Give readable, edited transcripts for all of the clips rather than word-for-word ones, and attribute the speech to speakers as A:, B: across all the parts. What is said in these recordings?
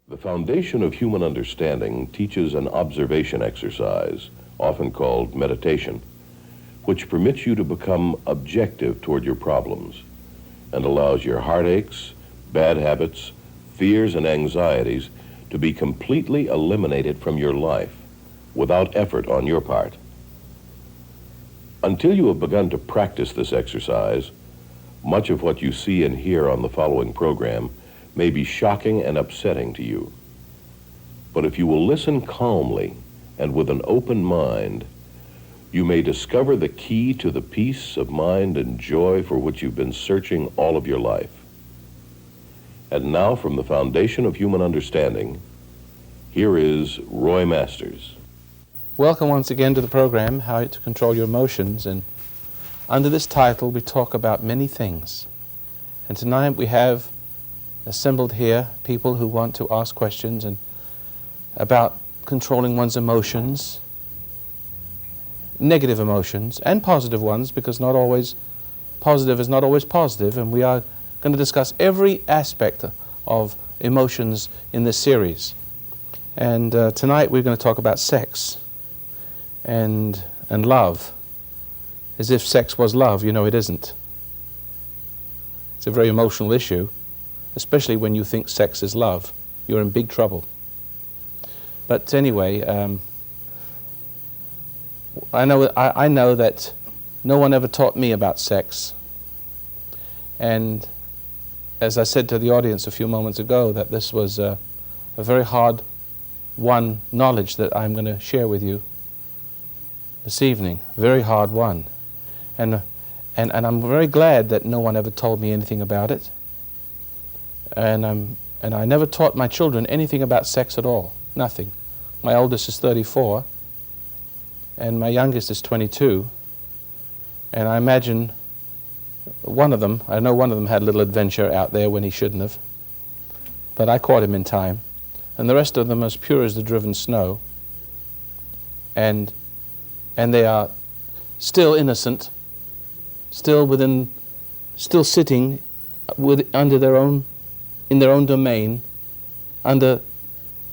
A: The foundation of human understanding teaches an observation exercise, often called meditation, which permits you to become objective toward your problems and allows your heartaches, bad habits, fears, and anxieties to be completely eliminated from your life without effort on your part. Until you have begun to practice this exercise, much of what you see and hear on the following program may be shocking and upsetting to you. But if you will listen calmly and with an open mind, you may discover the key to the peace of mind and joy for which you've been searching all of your life. And now, from the foundation of human understanding, here is Roy Masters.
B: Welcome once again to the program, How to Control Your Emotions, and under this title we talk about many things. And tonight we have assembled here people who want to ask questions and about controlling one's emotions, negative emotions and positive ones, because not always positive is not always positive, and we are going to discuss every aspect of emotions in this series. And tonight we're going to talk about sex and love, as if sex was love. You know, it isn't. It's a very emotional issue, especially when you think sex is love. You're in big trouble. But anyway, I know that no one ever taught me about sex. And as I said to the audience a few moments ago, that this was a very hard won knowledge that I'm going to share with you this evening. Very hard one. And I'm very glad that no one ever told me anything about it. And I never taught my children anything about sex at all. Nothing. My oldest is 34, and my youngest is 22. And I imagine I know one of them had a little adventure out there when he shouldn't have. But I caught him in time. And the rest of them are as pure as the driven snow. And they are still innocent, still sitting in their own domain, under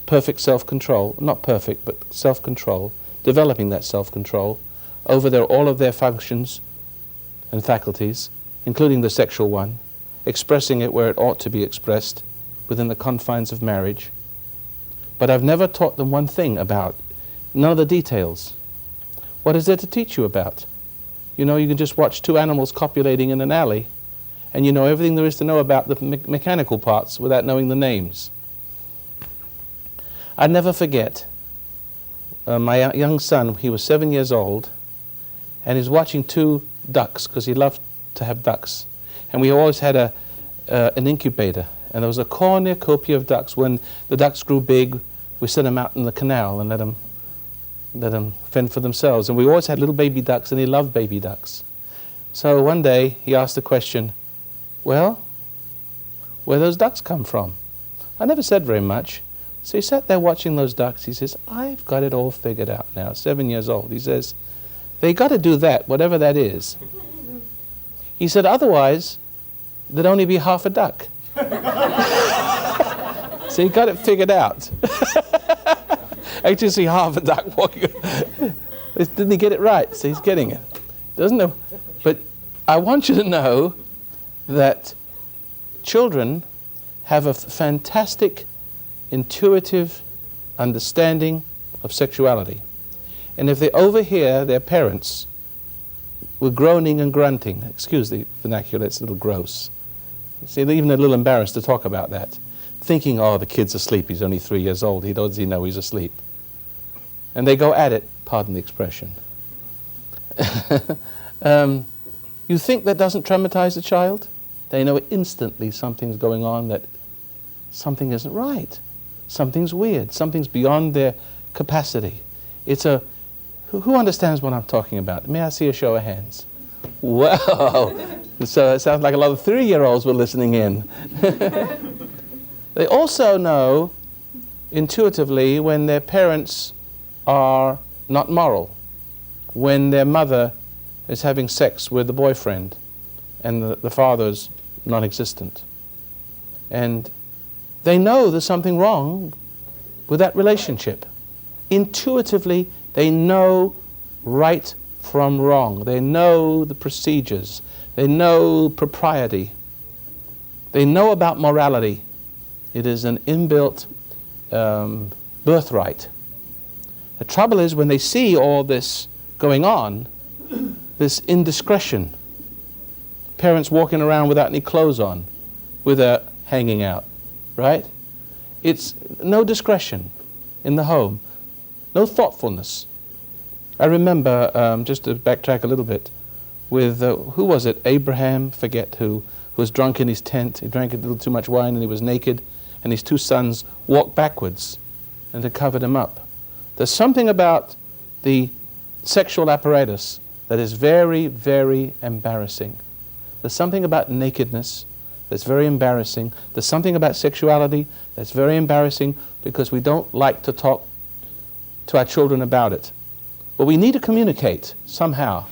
B: perfect self-control, not perfect, but self-control, developing that self-control over all of their functions and faculties, including the sexual one, expressing it where it ought to be expressed, within the confines of marriage. But I've never taught them one thing about, none of the details. What is there to teach you about? You know, you can just watch two animals copulating in an alley, and you know everything there is to know about the mechanical parts without knowing the names. I'd never forget my young son. He was 7 years old, and he's watching two ducks, because he loved to have ducks. And we always had an incubator, and there was a cornucopia of ducks. When the ducks grew big, we sent them out in the canal and let them fend for themselves. And we always had little baby ducks, and he loved baby ducks. So one day he asked the question, well, where those ducks come from? I never said very much. So he sat there watching those ducks. He says, I've got it all figured out now, 7 years old. He says, they got to do that, whatever that is. He said, otherwise, there'd only be half a duck. So he got it figured out. Actually, see half a duck walking. Didn't he get it right? So he's getting it. Doesn't know. But I want you to know that children have a fantastic intuitive understanding of sexuality. And if they overhear their parents with groaning and grunting, excuse the vernacular, it's a little gross. See, they're even a little embarrassed to talk about that. Thinking, oh, the kid's asleep, he's only 3 years old, does he know he's asleep? And they go at it, pardon the expression. You think that doesn't traumatize a child? They know instantly something's going on, that something isn't right. Something's weird. Something's beyond their capacity. Who understands what I'm talking about? May I see a show of hands? Wow! So it sounds like a lot of 3-year-olds were listening in. They also know intuitively when their parents are not moral, when their mother is having sex with the boyfriend and the father's non-existent. And they know there's something wrong with that relationship. Intuitively, they know right from wrong. They know the procedures. They know propriety. They know about morality. It is an inbuilt birthright. The trouble is when they see all this going on, this indiscretion, parents walking around without any clothes on, with their hanging out, right? It's no discretion in the home, no thoughtfulness. I remember, just to backtrack a little bit, with, who was it? Abraham, forget who was drunk in his tent. He drank a little too much wine and he was naked, and his two sons walked backwards and they covered him up. There's something about the sexual apparatus that is very, very embarrassing. There's something about nakedness that's very embarrassing. There's something about sexuality that's very embarrassing because we don't like to talk to our children about it. But we need to communicate somehow.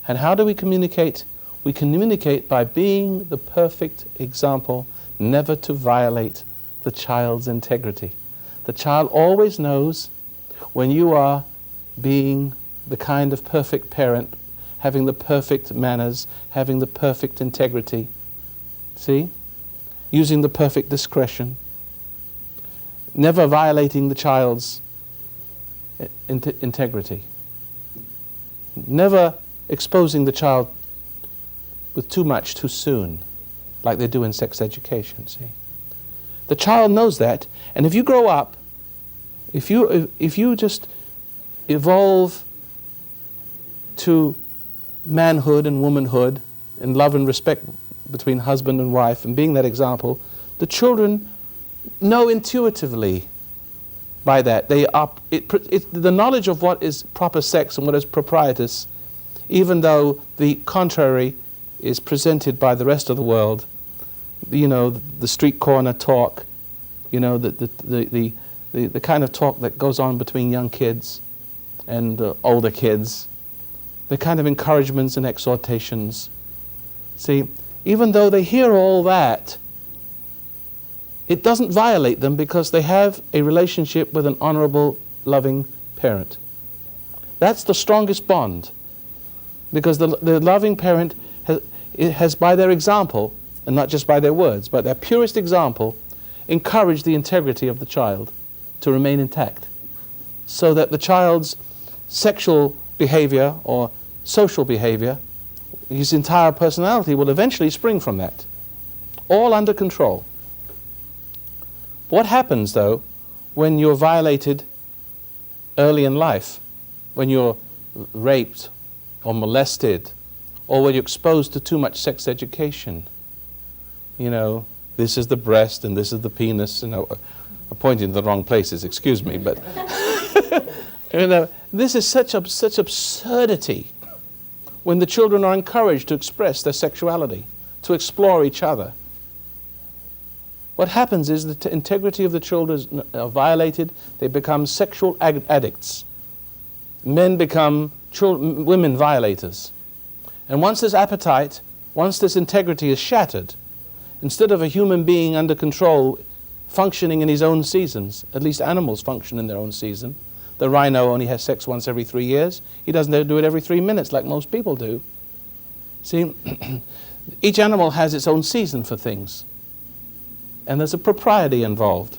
B: And how do we communicate? We communicate by being the perfect example, never to violate the child's integrity. The child always knows when you are being the kind of perfect parent, having the perfect manners, having the perfect integrity. See? Using the perfect discretion. Never violating the child's integrity. Never exposing the child with too much too soon, like they do in sex education, see? The child knows that, and if you grow up, if you just evolve to manhood and womanhood, and love and respect between husband and wife, and being that example, the children know intuitively by that. The knowledge of what is proper sex and what is proprietous, even though the contrary is presented by the rest of the world, you know, the street corner talk, you know, the kind of talk that goes on between young kids and older kids, the kind of encouragements and exhortations. See, even though they hear all that, it doesn't violate them because they have a relationship with an honorable, loving parent. That's the strongest bond, because the loving parent has, by their example, and not just by their words, but their purest example, encouraged the integrity of the child to remain intact, so that the child's sexual behavior or social behavior, his entire personality will eventually spring from that, all under control. What happens, though, when you're violated early in life, when you're raped or molested, or when you're exposed to too much sex education? You know, this is the breast and this is the penis. You know, I'm pointing to the wrong places, excuse me, but you know, this is such absurdity when the children are encouraged to express their sexuality, to explore each other. What happens is the integrity of the children is violated. They become sexual addicts. Men become women violators. And once this appetite, once this integrity is shattered, instead of a human being under control, functioning in his own seasons, at least animals function in their own season. The rhino only has sex once every 3 years. He doesn't do it every 3 minutes like most people do. See, each animal has its own season for things. And there's a propriety involved.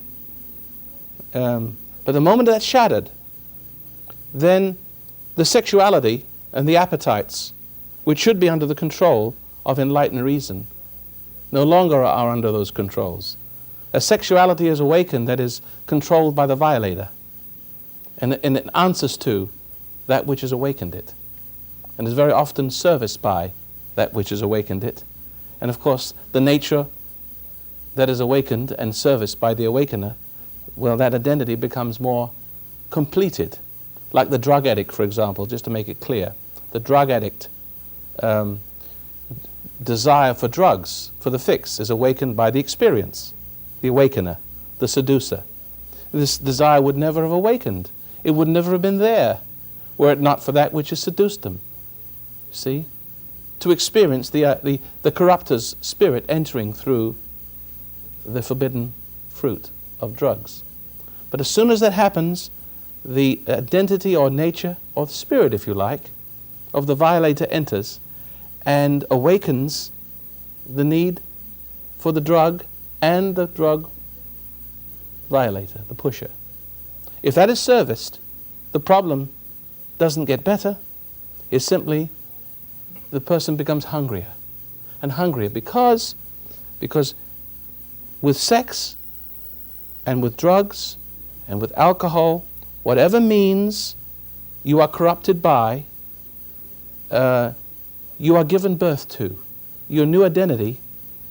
B: But the moment that's shattered, then the sexuality and the appetites, which should be under the control of enlightened reason, no longer are under those controls. A sexuality is awakened that is controlled by the violator, and it answers to that which has awakened it, and is very often serviced by that which has awakened it. And of course, the nature that is awakened and serviced by the awakener, well, that identity becomes more completed. Like the drug addict, for example, just to make it clear. The drug addict desire for drugs, for the fix, is awakened by the experience, the awakener, the seducer. This desire would never have awakened. It would never have been there were it not for that which has seduced them. See? To experience the corrupter's spirit entering through the forbidden fruit of drugs. But as soon as that happens, the identity or nature, or the spirit, if you like, of the violator enters and awakens the need for the drug and the drug violator, the pusher. If that is serviced, the problem doesn't get better. It's simply the person becomes hungrier and hungrier because with sex and with drugs and with alcohol, whatever means you are corrupted by, you are given birth to. Your new identity,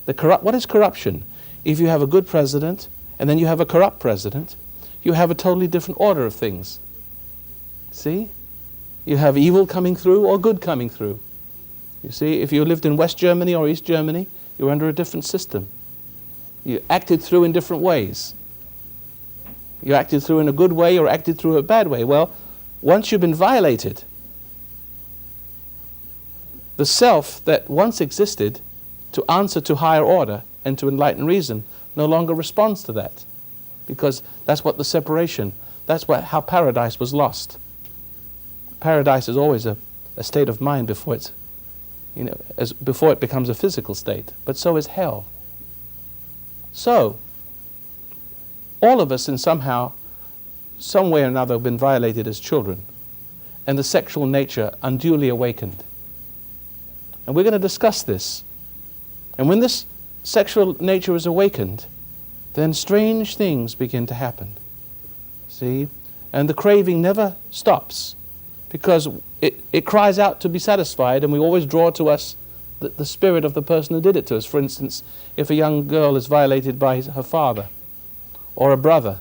B: what is corruption? If you have a good president and then you have a corrupt president, you have a totally different order of things. See? You have evil coming through or good coming through. You see, if you lived in West Germany or East Germany, you were under a different system. You acted through in different ways. You acted through in a good way or acted through a bad way. Well, once you've been violated, the self that once existed to answer to higher order and to enlightened reason no longer responds to that, because that's what the separation, how paradise was lost. Paradise is always a state of mind before it's, before it becomes a physical state, but so is hell. So, all of us in some way or another have been violated as children, and the sexual nature unduly awakened. And we're going to discuss this. And when this sexual nature is awakened, then strange things begin to happen. See? And the craving never stops, because it cries out to be satisfied, and we always draw to us the spirit of the person who did it to us. For instance, if a young girl is violated by her father or a brother,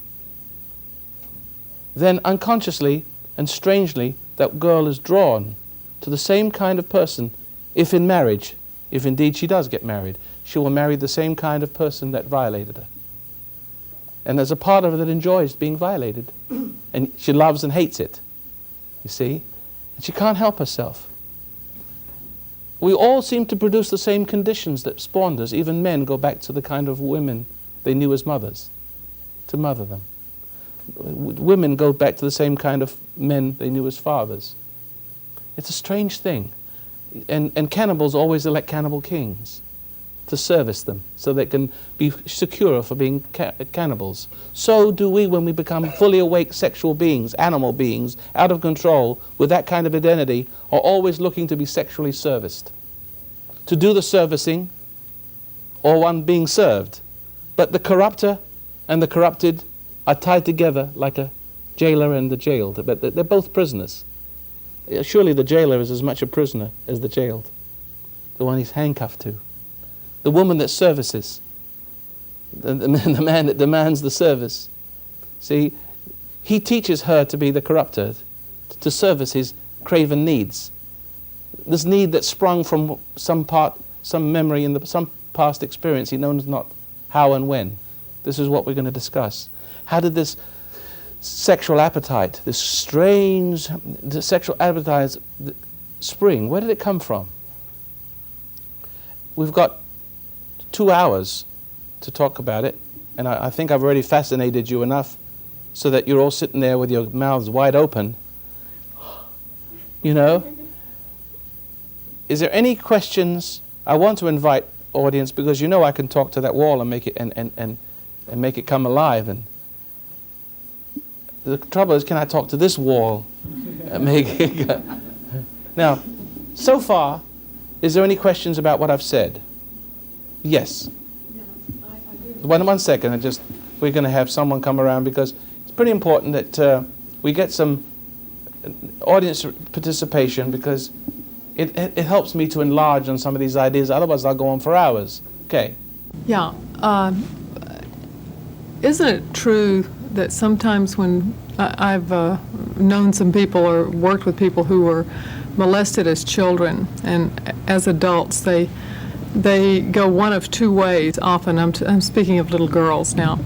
B: then unconsciously and strangely that girl is drawn to the same kind of person. If in marriage, if indeed she does get married, she will marry the same kind of person that violated her. And there's a part of her that enjoys being violated, and she loves and hates it, you see? And she can't help herself. We all seem to produce the same conditions that spawned us. Even men go back to the kind of women they knew as mothers, to mother them. Women go back to the same kind of men they knew as fathers. It's a strange thing. And cannibals always elect cannibal kings to service them so they can be secure for being cannibals. So do we when we become fully awake sexual beings, animal beings, out of control, with that kind of identity, are always looking to be sexually serviced, to do the servicing or one being served. But the corrupter and the corrupted are tied together like a jailer and the jailed, but they're both prisoners. Surely the jailer is as much a prisoner as the jailed, the one he's handcuffed to. The woman that services, the man that demands the service. See, he teaches her to be the corrupter, to service his craven needs. This need that sprung from some memory in some past experience, he knows not how and when. This is what we're going to discuss. How did this sexual appetite, this strange sexual appetite spring, where did it come from? We've got 2 hours to talk about it, and I think I've already fascinated you enough so that you're all sitting there with your mouths wide open. You know? Is there any questions? I want to invite audience, because you know I can talk to that wall and make it and make it come alive. And the trouble is, can I talk to this wall and make it go? Now, so far, is there any questions about what I've said? Yes.
C: Yeah, I do.
B: One second, we're going to have someone come around, because it's pretty important that we get some audience participation, because it helps me to enlarge on some of these ideas. Otherwise, I'll go on for hours. Okay.
C: Yeah. Isn't it true that sometimes when I've known some people or worked with people who were molested as children, and as adults they go one of two ways often. I'm speaking of little girls now.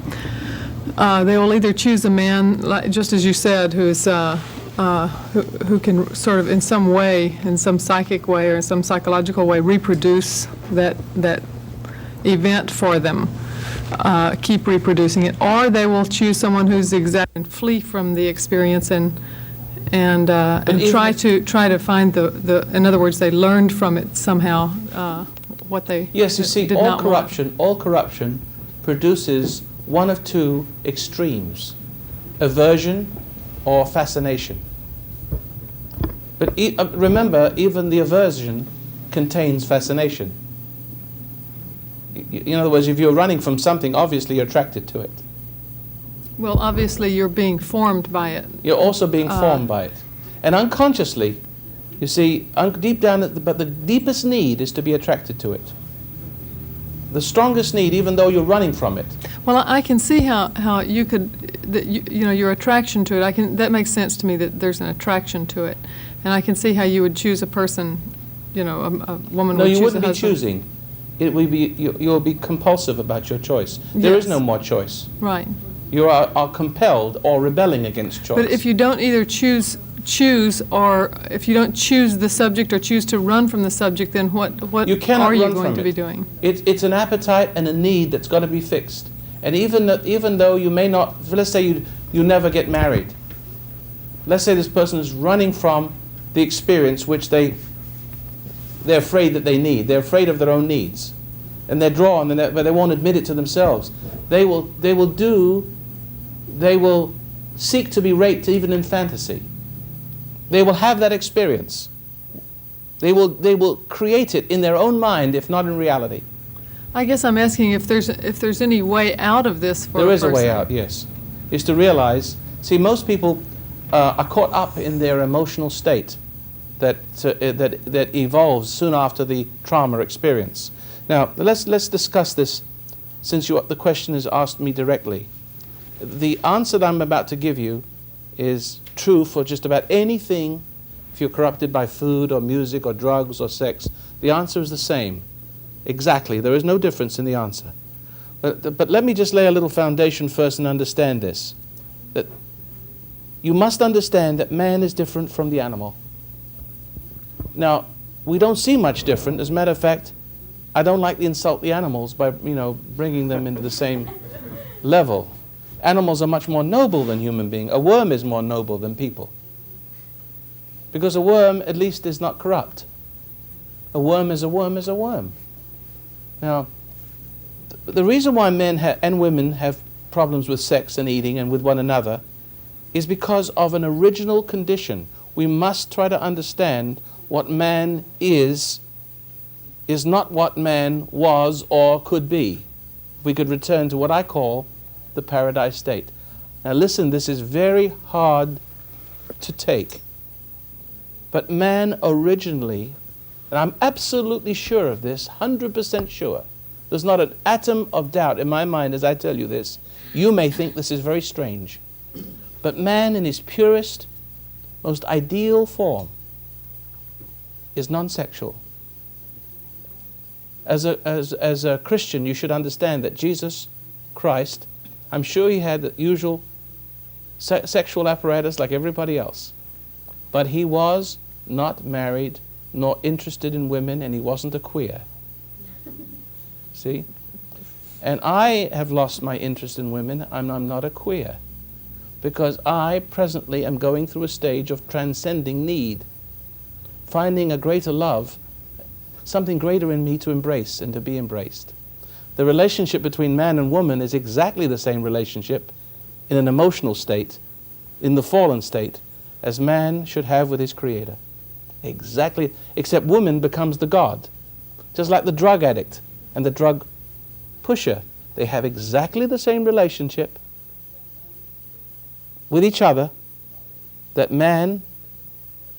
C: They will either choose a man, just as you said, who is who can sort of in some way, in some psychic way or in some psychological way, reproduce that event for them. keep reproducing it, or they will choose someone who's exact and flee from the experience and try to find the. In other words, they learned from it somehow what they
B: Yes, you see,
C: did
B: all
C: not want.
B: corruption produces one of two extremes: aversion or fascination. But remember, even the aversion contains fascination. In other words, if you're running from something, obviously you're attracted to it.
C: Well, obviously, you're being formed by it.
B: You're also being formed by it. And unconsciously, you see, deep down, but the deepest need is to be attracted to it. The strongest need, even though you're running from it.
C: Well, I can see how you could, that you know, your attraction to it, that makes sense to me that there's an attraction to it. And I can see how you would choose a person, you know, a woman
B: No,
C: would choose a husband.
B: you wouldn't be choosing. It will be, you'll be compulsive about your choice. There is
C: Yes.
B: no more choice.
C: Right.
B: You are compelled or rebelling against choice.
C: But if you don't either choose, or if you don't choose the subject or choose to run from the subject, then what
B: You cannot
C: are you
B: run
C: going
B: from
C: to
B: it.
C: be doing?
B: It's an appetite and a need that's got to be fixed. And even though you may not, let's say you never get married. Let's say this person is running from the experience which they're afraid that they need. They're afraid of their own needs. And they're drawn, but they won't admit it to themselves. They will seek to be raped even in fantasy. They will have that experience. They will create it in their own mind, if not in reality.
C: I guess I'm asking if there's any way out of this for a person.
B: There is a way out, yes. Is to realize, see, most people are caught up in their emotional state that evolves soon after the trauma experience. Now, let's discuss this, since the question is asked me directly. The answer that I'm about to give you is true for just about anything. If you're corrupted by food or music or drugs or sex, the answer is the same. Exactly. There is no difference in the answer. But let me just lay a little foundation first and understand this. That you must understand that man is different from the animal. Now, we don't see much different. As a matter of fact, I don't like to insult the animals by, bringing them into the same level. Animals are much more noble than human beings. A worm is more noble than people. Because a worm, at least, is not corrupt. A worm is a worm is a worm. Now, the reason why men and women have problems with sex and eating and with one another is because of an original condition. We must try to understand what man is not what man was or could be. We could return to what I call the paradise state. Now listen, this is very hard to take. But man originally, and I'm absolutely sure of this, 100% sure, there's not an atom of doubt in my mind as I tell you this. You may think this is very strange. But man in his purest, most ideal form is non-sexual. As a Christian, you should understand that Jesus Christ, I'm sure he had the usual sexual apparatus like everybody else. But he was not married, nor interested in women, and he wasn't a queer. See? And I have lost my interest in women, and I'm not a queer. Because I presently am going through a stage of transcending need, finding a greater love, something greater in me to embrace and to be embraced. The relationship between man and woman is exactly the same relationship in an emotional state, in the fallen state, as man should have with his Creator. Exactly, except woman becomes the God. Just like the drug addict and the drug pusher, they have exactly the same relationship with each other, that man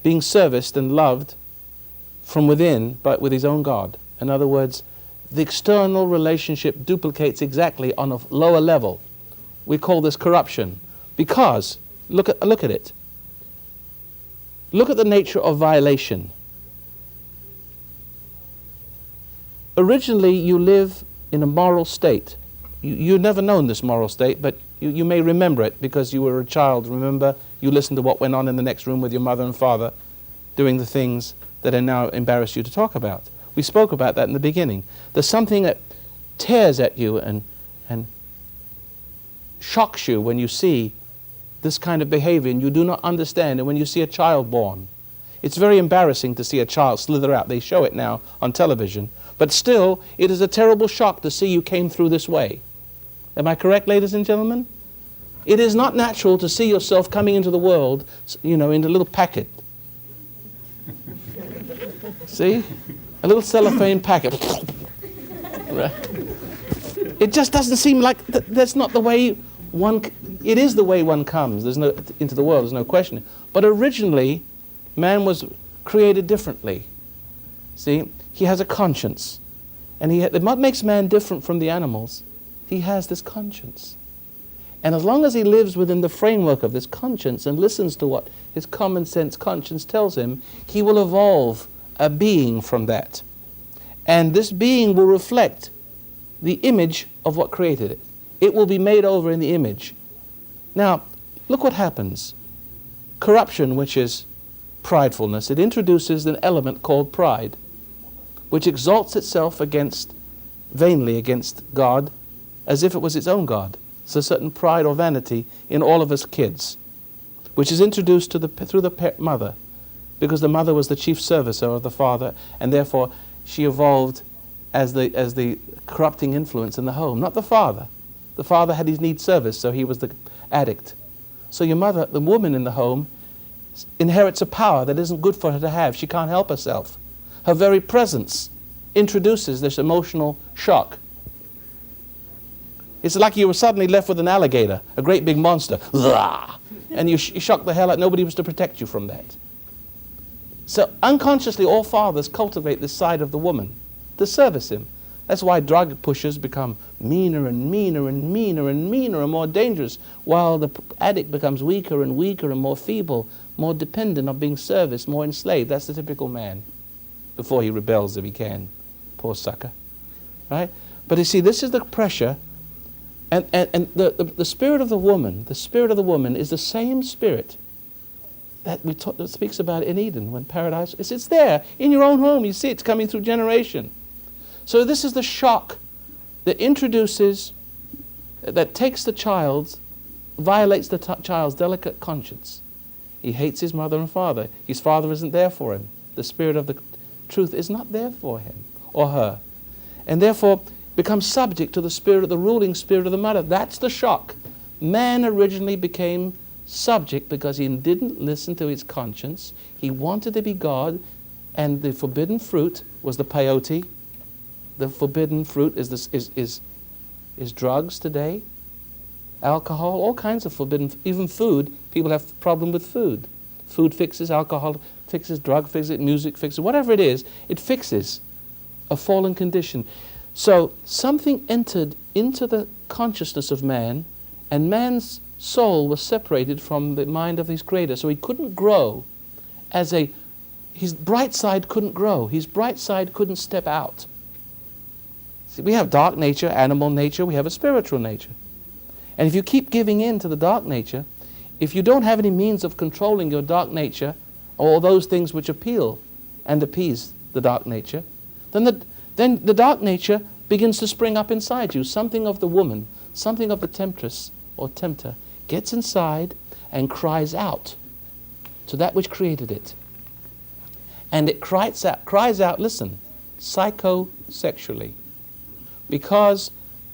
B: being serviced and loved from within, but with his own God. In other words, the external relationship duplicates exactly on a lower level. We call this corruption. Because, look at it. Look at the nature of violation. Originally, you live in a moral state. You've never known this moral state, but you may remember it because you were a child. Remember, you listened to what went on in the next room with your mother and father, doing the things that are now embarrass you to talk about. We spoke about that in the beginning. There's something that tears at you and shocks you when you see this kind of behavior and you do not understand, and when you see a child born. It's very embarrassing to see a child slither out. They show it now on television. But still, it is a terrible shock to see you came through this way. Am I correct, ladies and gentlemen? It is not natural to see yourself coming into the world, in a little packet. See? A little cellophane packet. It just doesn't seem like that's not the way it is the way one comes. Into the world, there's no question. But originally, man was created differently. See? He has a conscience. And what makes man different from the animals? He has this conscience. And as long as he lives within the framework of this conscience and listens to what his common sense conscience tells him, he will evolve a being from that. And this being will reflect the image of what created it. It will be made over in the image. Now, look what happens. Corruption, which is pridefulness, it introduces an element called pride, which exalts itself vainly against God, as if it was its own God. It's a certain pride or vanity in all of us kids, which is introduced through the mother, because the mother was the chief servicer of the father, and therefore she evolved as the corrupting influence in the home, not the father. The father had his needs serviced, so he was the addict. So your mother, the woman in the home, inherits a power that isn't good for her to have. She can't help herself. Her very presence introduces this emotional shock. It's like you were suddenly left with an alligator, a great big monster, and you shocked the hell out. Nobody was to protect you from that. So unconsciously, all fathers cultivate this side of the woman to service him. That's why drug pushers become meaner and meaner and meaner and meaner and more dangerous, while the addict becomes weaker and weaker and more feeble, more dependent on being serviced, more enslaved. That's the typical man before he rebels if he can. Poor sucker. Right? But you see, this is the pressure. And the spirit of the woman, is the same spirit that that speaks about in Eden, when paradise, it's there in your own home. You see it's coming through generation. So this is the shock that takes the child's, violates the child's delicate conscience. He hates his mother and father. His father isn't there for him. The spirit of the truth is not there for him or her. And therefore becomes subject to the ruling spirit of the mother. That's the shock. Man originally became subject because he didn't listen to his conscience. He wanted to be God, and the forbidden fruit was the peyote. The forbidden fruit is drugs today, alcohol, all kinds of forbidden, even food. People have a problem with food. Food fixes, alcohol fixes, drug fixes, music fixes, whatever it is, it fixes a fallen condition. So something entered into the consciousness of man, and man's soul was separated from the mind of his creator. So he couldn't grow his bright side couldn't grow. His bright side couldn't step out. See, we have dark nature, animal nature, we have a spiritual nature. And if you keep giving in to the dark nature, if you don't have any means of controlling your dark nature, or those things which appeal and appease the dark nature, then the dark nature begins to spring up inside you. Something of the woman, something of the temptress or tempter gets inside and cries out to that which created it. And it cries out, listen, psychosexually. Because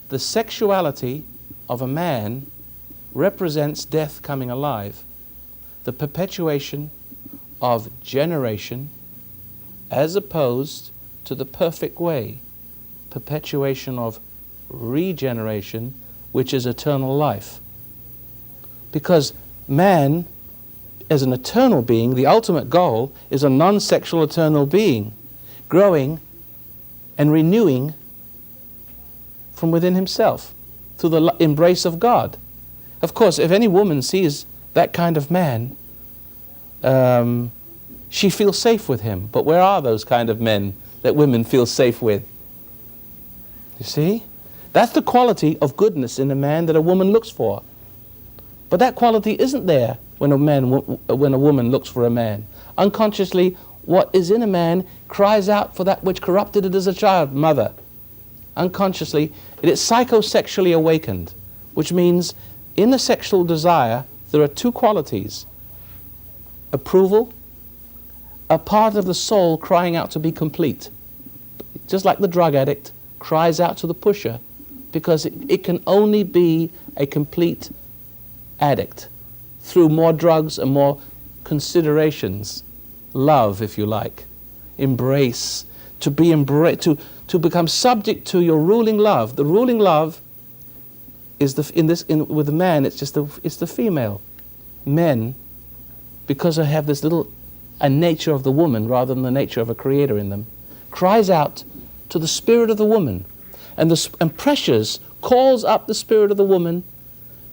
B: the sexuality of a man represents death coming alive, the perpetuation of generation as opposed to the perfect way, perpetuation of regeneration, which is eternal life. Because man, as an eternal being, the ultimate goal is a non-sexual eternal being, growing and renewing from within himself through the embrace of God. Of course, if any woman sees that kind of man, she feels safe with him. But where are those kind of men that women feel safe with? You see? That's the quality of goodness in a man that a woman looks for. But that quality isn't there when a woman looks for a man. Unconsciously, what is in a man cries out for that which corrupted it as a child, mother. Unconsciously, it is psychosexually awakened, which means in the sexual desire, there are two qualities. Approval, a part of the soul crying out to be complete. Just like the drug addict cries out to the pusher, because it can only be a complete addict through more drugs and more considerations, love, if you like, embrace, to to become subject to your ruling love. The ruling love is with the man. It's the female. Men, because they have this a nature of the woman rather than the nature of a creator in them, cries out to the spirit of the woman, and pressures, calls up the spirit of the woman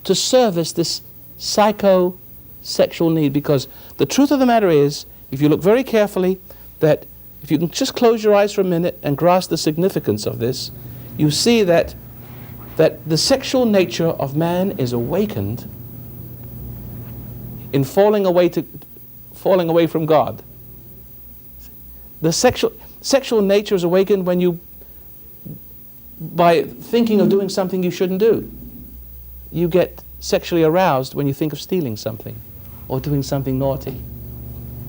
B: to service this psychosexual need. Because the truth of the matter is, if you look very carefully, that if you can just close your eyes for a minute and grasp the significance of this, you see that the sexual nature of man is awakened in falling away from God. The sexual nature is awakened by thinking of doing something you shouldn't do. You get sexually aroused when you think of stealing something, or doing something naughty,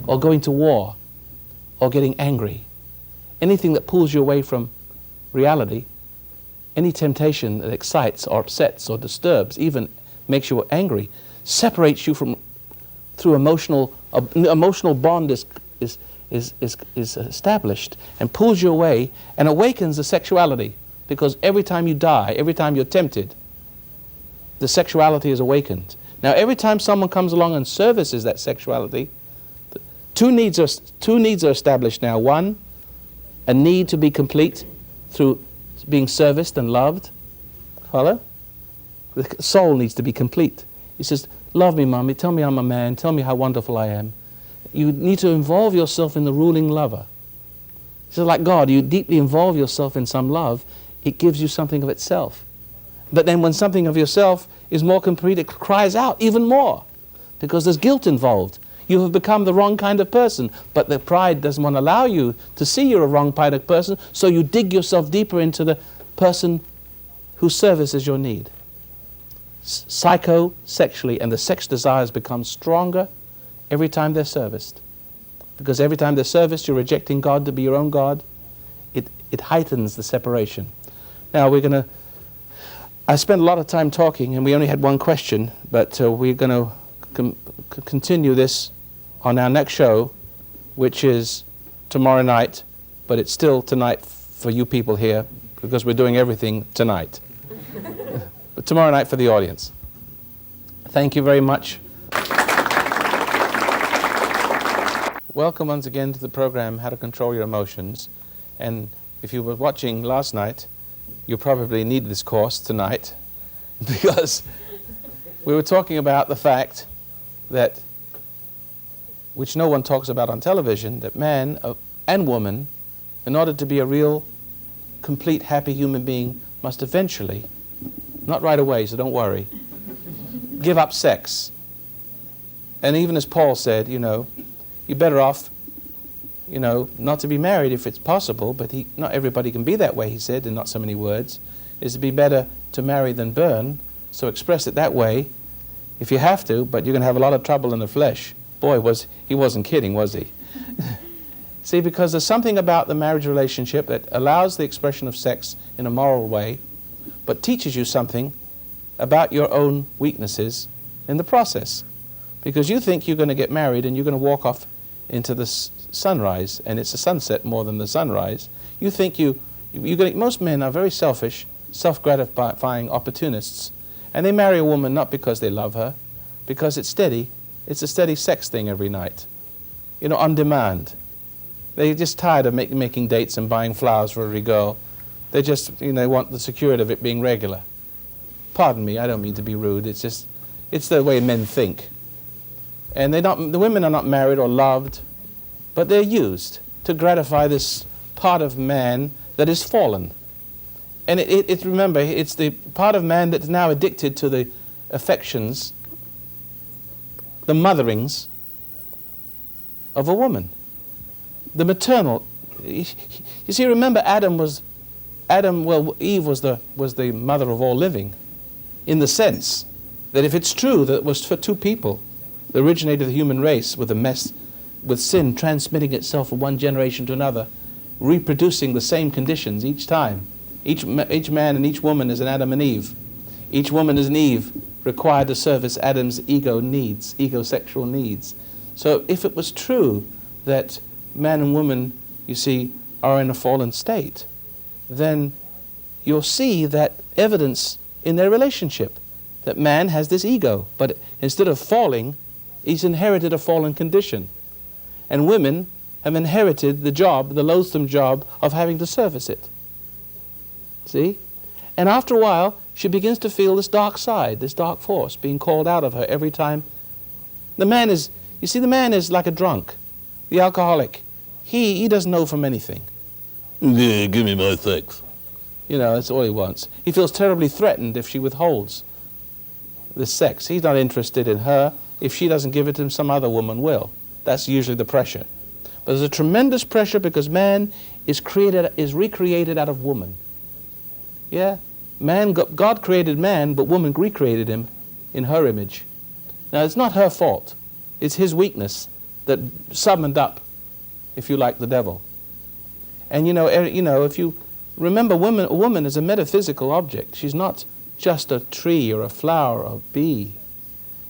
B: or going to war, or getting angry. Anything that pulls you away from reality, any temptation that excites or upsets or disturbs, even makes you angry, separates you through emotional bond is established and pulls you away and awakens the sexuality. Because every time you die, every time you're tempted, the sexuality is awakened. Now, every time someone comes along and services that sexuality, two needs are established now. One, a need to be complete through being serviced and loved. Follow? The soul needs to be complete. He says, love me, mommy, tell me I'm a man, tell me how wonderful I am. You need to involve yourself in the ruling lover. So like God, you deeply involve yourself in some love, it gives you something of itself. But then when something of yourself is more complete, it cries out even more, because there's guilt involved. You have become the wrong kind of person, but the pride doesn't want to allow you to see you're a wrong kind of person, so you dig yourself deeper into the person whose service is your need. Psychosexually, and the sex desires become stronger every time they're serviced. Because every time they're serviced, you're rejecting God to be your own God. It heightens the separation. Now I spent a lot of time talking, and we only had one question, but we're going to continue this on our next show, which is tomorrow night, but it's still tonight for you people here, because we're doing everything tonight. But tomorrow night for the audience. Thank you very much. Welcome once again to the program, How to Control Your Emotions. And if you were watching last night, you probably need this course tonight, because we were talking about the fact that, which no one talks about on television, that man and woman, in order to be a real, complete, happy human being, must eventually, not right away, so don't worry, give up sex. And even as Paul said, you're better off, not to be married if it's possible, but not everybody can be that way, he said, in not so many words. It'd be better to marry than burn, so express it that way if you have to, but you're going to have a lot of trouble in the flesh. Boy, he wasn't kidding, was he? See, because there's something about the marriage relationship that allows the expression of sex in a moral way, but teaches you something about your own weaknesses in the process. Because you think you're going to get married and you're going to walk off into the sunrise, and it's a sunset more than the sunrise. You think most men are very selfish, self-gratifying opportunists, and they marry a woman not because they love her, because it's steady. It's a steady sex thing every night, on demand. They're just tired of making dates and buying flowers for every girl. They just, want the security of it being regular. Pardon me, I don't mean to be rude. It's the way men think. And the women are not married or loved, but they're used to gratify this part of man that is fallen. And remember, it's the part of man that's now addicted to the affections, the motherings of a woman. The maternal. You see, remember Eve was the mother of all living, in the sense that if it's true that it was for two people, the originator of the human race, with a mess, with sin transmitting itself from one generation to another, reproducing the same conditions each time. Each man and each woman is an Adam and Eve. Each woman is an Eve, required to service Adam's ego needs, ego-sexual needs. So if it was true that man and woman, you see, are in a fallen state, then you'll see that evidence in their relationship, that man has this ego, but instead of falling, he's inherited a fallen condition. And women have inherited the job, the loathsome job of having to service it. See? And after a while, she begins to feel this dark side, this dark force being called out of her every time. The man is, you see, the man is like a drunk, the alcoholic. He doesn't know from anything.
D: Yeah, give me my sex.
B: You know, that's all he wants. He feels terribly threatened if she withholds the sex. He's not interested in her. If she doesn't give it to him, some other woman will. That's usually the pressure. But there's a tremendous pressure because man is recreated out of woman. Yeah? God created man, but woman recreated him in her image. Now, it's not her fault. It's his weakness that summoned up, if you like, the devil. And you know, if you remember, a woman is a metaphysical object. She's not just a tree or a flower or a bee.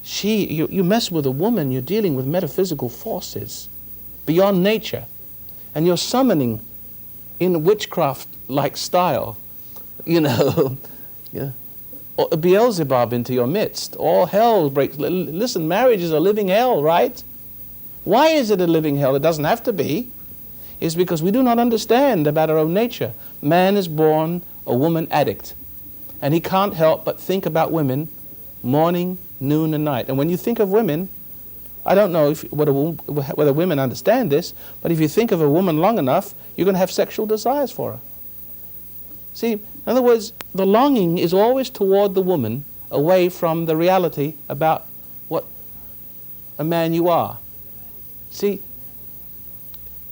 B: You mess with a woman, you're dealing with metaphysical forces beyond nature. And you're summoning in witchcraft-like style, Beelzebub into your midst. All hell breaks. Listen, marriage is a living hell, right? Why is it a living hell? It doesn't have to be. It's because we do not understand about our own nature. Man is born a woman addict. And he can't help but think about women morning, noon, and night. And when you think of women, I don't know whether women understand this, but if you think of a woman long enough, you're going to have sexual desires for her. See, in other words, the longing is always toward the woman, away from the reality about what a man you are. See,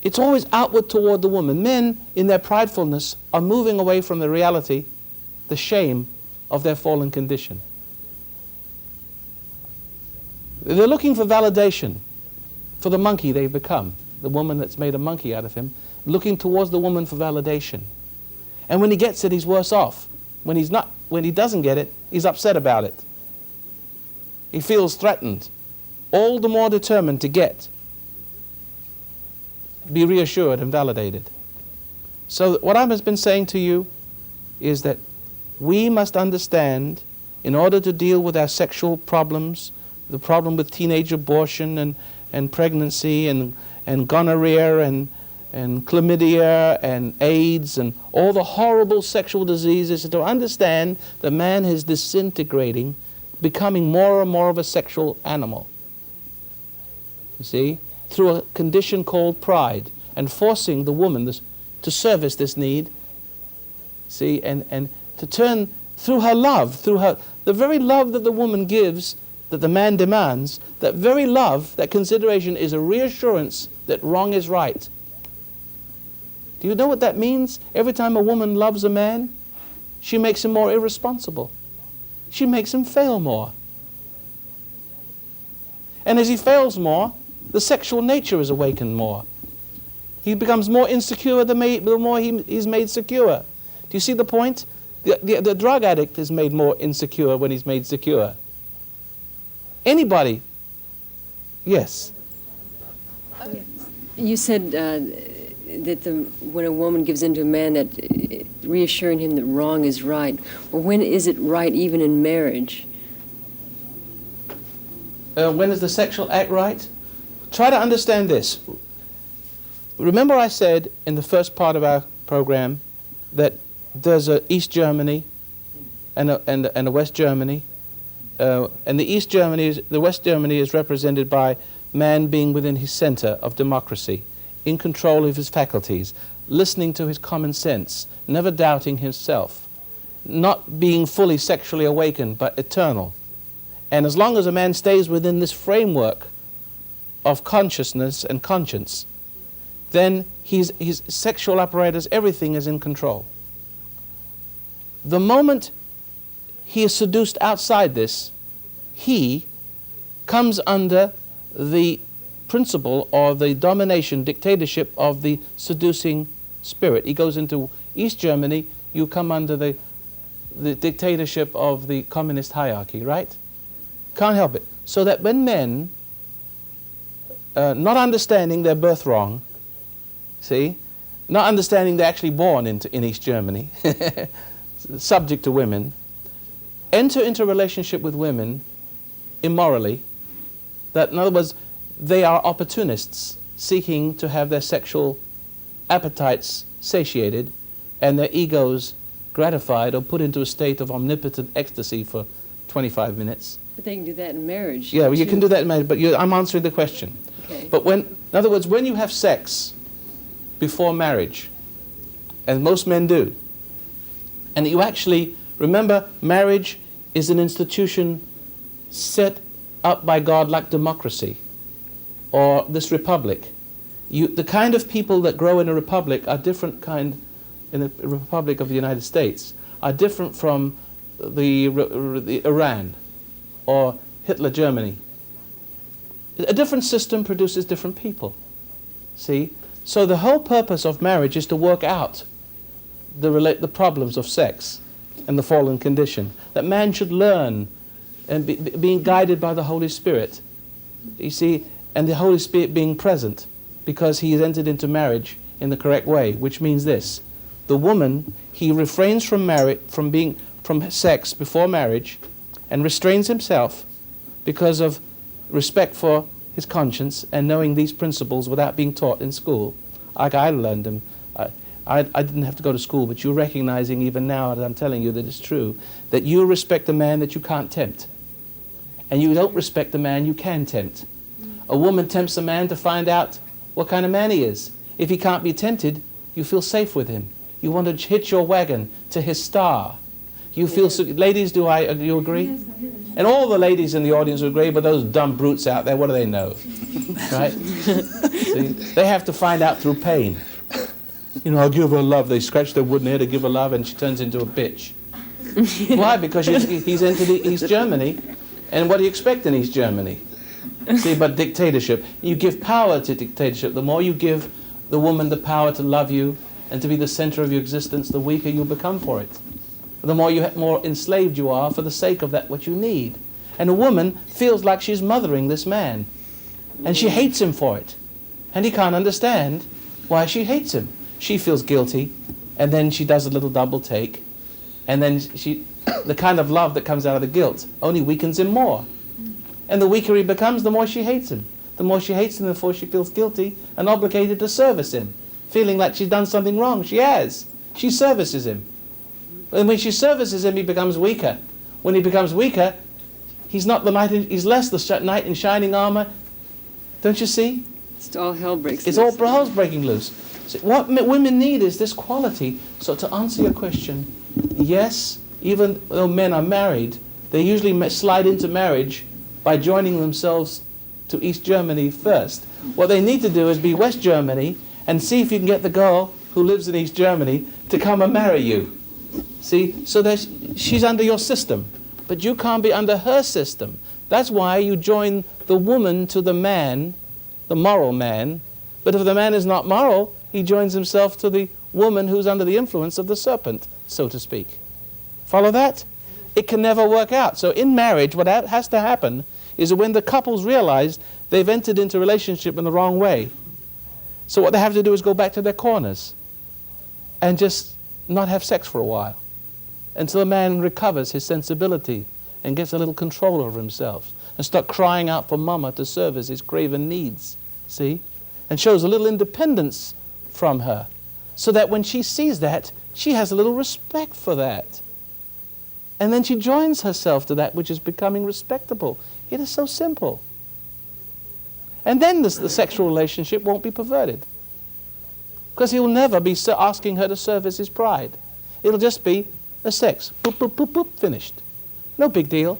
B: it's always outward toward the woman. Men, in their pridefulness, are moving away from the reality, the shame of their fallen condition. They're looking for validation for the monkey they've become, the woman that's made a monkey out of him, looking towards the woman for validation. And when he gets it, he's worse off. When he doesn't get it, he's upset about it. He feels threatened, all the more determined to be reassured and validated. So what I've been saying to you is that we must understand, in order to deal with our sexual problems, the problem with teenage abortion and pregnancy and gonorrhea and chlamydia and AIDS and all the horrible sexual diseases, to understand that man is disintegrating, becoming more and more of a sexual animal. You see? Through a condition called pride, and forcing the woman to service this need, see, and to turn through her love, the very love that the woman gives, that the man demands, that very love, that consideration is a reassurance that wrong is right. Do you know what that means? Every time a woman loves a man, she makes him more irresponsible. She makes him fail more. And as he fails more, the sexual nature is awakened more. He becomes more insecure the more he's made secure. Do you see the point? The drug addict is made more insecure when he's made secure. Anybody? Yes.
E: You said that when a woman gives in to a man, that reassuring him that wrong is right. Well, when is it right, even in marriage?
B: When is the sexual act right? Try to understand this. Remember I said in the first part of our program that there's a East Germany and a West Germany. And the West Germany is represented by man being within his center of democracy, in control of his faculties, listening to his common sense, never doubting himself, not being fully sexually awakened but eternal. And as long as a man stays within this framework of consciousness and conscience, then his sexual apparatus, everything is in control. The moment he is seduced outside this, he comes under the principle or the domination, dictatorship of the seducing spirit. He goes into East Germany, you come under the dictatorship of the communist hierarchy, right? Can't help it. So that when men, not understanding their birth wrong, see, not understanding they're actually born in East Germany, subject to women, enter into a relationship with women immorally, that in other words, they are opportunists seeking to have their sexual appetites satiated and their egos gratified or put into a state of omnipotent ecstasy for 25 minutes.
E: But they can do that in marriage.
B: Yeah, well, you
E: too.
B: can do that in marriage, but I'm answering the question.
E: Okay.
B: But in other words, when you have sex before marriage, and most men do, and you actually, remember, marriage is an institution set up by God like democracy, or this republic. The kind of people that grow in a republic are different kind, in the Republic of the United States, are different from the Iran or Hitler Germany. A different system produces different people. See? So the whole purpose of marriage is to work out the problems of sex and the fallen condition. That man should learn and being guided by the Holy Spirit. You see, and the Holy Spirit being present because he has entered into marriage in the correct way, which means this. The woman, he refrains from sex before marriage and restrains himself because of respect for his conscience and knowing these principles without being taught in school. Like I learned them. I didn't have to go to school, but you're recognizing even now that I'm telling you that it's true, that you respect a man that you can't tempt. And you don't respect the man you can tempt. A woman tempts a man to find out what kind of man he is. If he can't be tempted, you feel safe with him. You want to hitch your wagon to his star. You feel, ladies, do you agree? And all the ladies in the audience agree, but those dumb brutes out there, what do they know? Right? See? They have to find out through pain. You know, I'll give her love. They scratch their wooden head to give her love, and she turns into a bitch. Why? Because he's entered East Germany, and what do you expect in East Germany? See, but dictatorship. You give power to dictatorship. The more you give the woman the power to love you and to be the center of your existence, the weaker you become for it. The more enslaved you are for the sake of that what you need. And a woman feels like she's mothering this man. And she hates him for it. And he can't understand why she hates him. She feels guilty, and then she does a little double take. And then the kind of love that comes out of the guilt only weakens him more. And the weaker he becomes, the more she hates him. The more she hates him, the more she feels guilty and obligated to service him. Feeling like she's done something wrong. She has. She services him. And when she services him, he becomes weaker. When he becomes weaker, he's not the knight. He's less the knight in shining armor. Don't you see?
E: It's all hell breaks
B: It's
E: loose.
B: all hell's breaking loose. So what women need is this quality. So to answer your question, yes, even though men are married, they usually slide into marriage by joining themselves to East Germany first. What they need to do is be West Germany and see if you can get the girl who lives in East Germany to come and marry you. See, so that she's under your system, but you can't be under her system. That's why you join the woman to the man, the moral man. But if the man is not moral, he joins himself to the woman who's under the influence of the serpent, so to speak. Follow that? It can never work out. So in marriage, what has to happen is that when the couples realize they've entered into a relationship in the wrong way, so what they have to do is go back to their corners and just not have sex for a while until the man recovers his sensibility and gets a little control over himself and start crying out for mama to service his craven needs, see? And shows a little independence from her so that when she sees that, she has a little respect for that. And then she joins herself to that which is becoming respectable. It is so simple. And then the sexual relationship won't be perverted. Because he'll never be asking her to service his pride. It'll just be a sex. Boop, boop, boop, boop, finished. No big deal.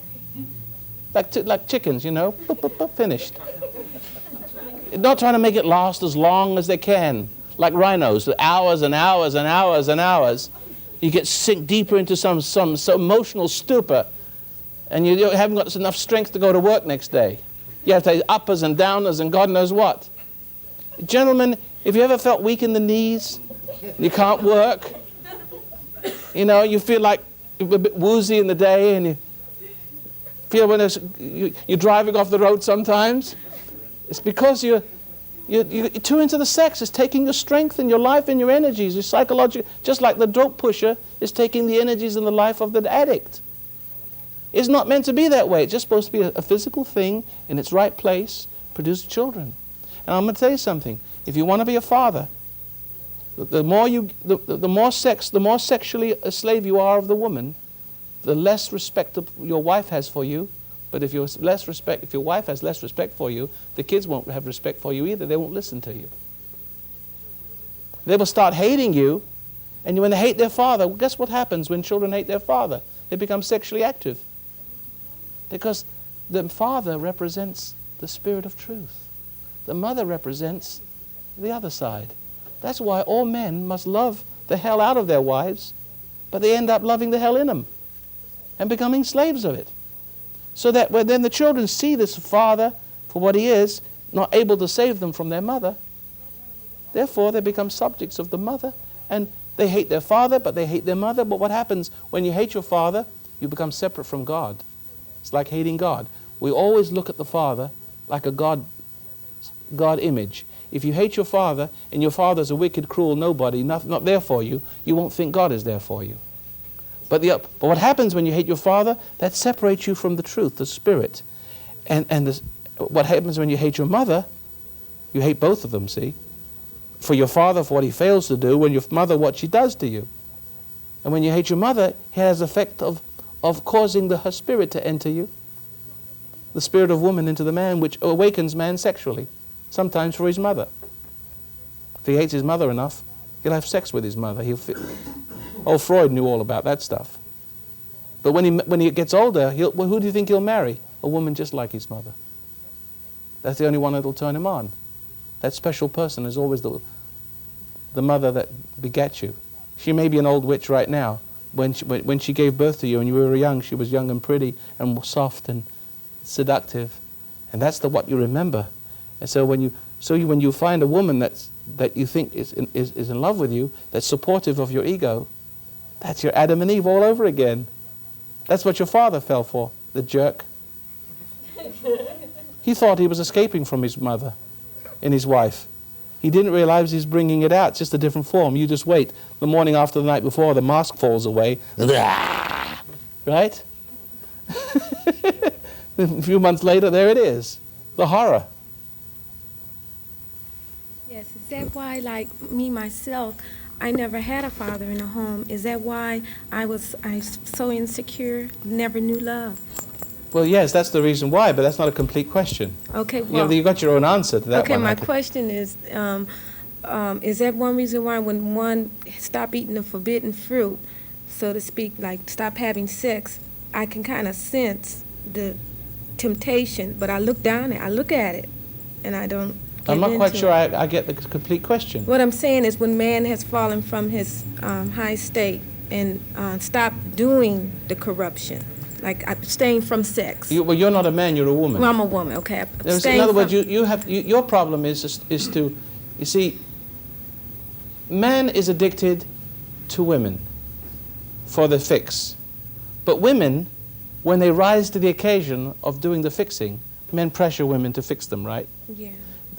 B: Like chickens, you know. Boop, boop, boop, finished. Not trying to make it last as long as they can. Like rhinos, hours and hours and hours and hours. You sink deeper into some emotional stupor. and you haven't got enough strength to go to work next day. You have to take uppers and downers and God knows what. Gentlemen, if you ever felt weak in the knees, you can't work, you know, you feel like you're a bit woozy in the day, and you feel when you're driving off the road sometimes, it's because you're too into the sex. It's taking your strength and your life and your energies, your psychological, just like the dope pusher is taking the energies and the life of the addict. It's not meant to be that way. It's just supposed to be a physical thing in its right place, produce children. And I'm going to tell you something. If you want to be a father, the more sexually a slave you are of the woman, the less respect your wife has for you. But if your wife has less respect for you, the kids won't have respect for you either. They won't listen to you. They will start hating you, and when they hate their father, well, guess what happens when children hate their father? They become sexually active. Because the father represents the spirit of truth. The mother represents the other side. That's why all men must love the hell out of their wives, but they end up loving the hell in them and becoming slaves of it. So that when then the children see this father for what he is, not able to save them from their mother, therefore they become subjects of the mother, and they hate their father, but they hate their mother. But what happens when you hate your father? You become separate from God. It's like hating God. We always look at the father like a God image. If you hate your father, and your father's a wicked, cruel nobody, not there for you, you won't think God is there for you. But what happens when you hate your father? That separates you from the truth, the spirit. And what happens when you hate your mother? You hate both of them, see? For your father, for what he fails to do, when your mother, what she does to you. And when you hate your mother, it has the effect of causing her spirit to enter you. The spirit of woman into the man, which awakens man sexually, sometimes for his mother. If he hates his mother enough, he'll have sex with his mother. Old Freud knew all about that stuff. But when he gets older, who do you think he'll marry? A woman just like his mother. That's the only one that'll turn him on. That special person is always the mother that begat you. She may be an old witch right now. When she gave birth to you and you were young, she was young and pretty and soft and seductive. And that's what you remember. And so when you find a woman that you think is in love with you, that's supportive of your ego, that's your Adam and Eve all over again. That's what your father fell for, the jerk. He thought he was escaping from his mother and his wife. He didn't realize he's bringing it out, just a different form. You just wait. The morning after the night before, the mask falls away. Right? A few months later, there it is. The horror.
F: Yes, is that why, like me, myself, I never had a father in a home? Is that why I was so insecure, never knew love?
B: Well, yes, that's the reason why, but that's not a complete question.
F: Okay, well...
B: You got your own answer to that
F: okay,
B: one.
F: my question is that one reason why when one stop eating the forbidden fruit, so to speak, like stop having sex, I can kind of sense the temptation, but I look at it, and I don't
B: I'm not quite sure I get the complete question.
F: What I'm saying is when man has fallen from his high state and stopped doing the corruption, like abstain from sex.
B: Well, you're not a man, you're a woman.
F: Well, I'm a woman, okay.
B: In other words, your problem is to, you see, man is addicted to women for the fix. But women, when they rise to the occasion of doing the fixing, men pressure women to fix them, right?
F: Yeah.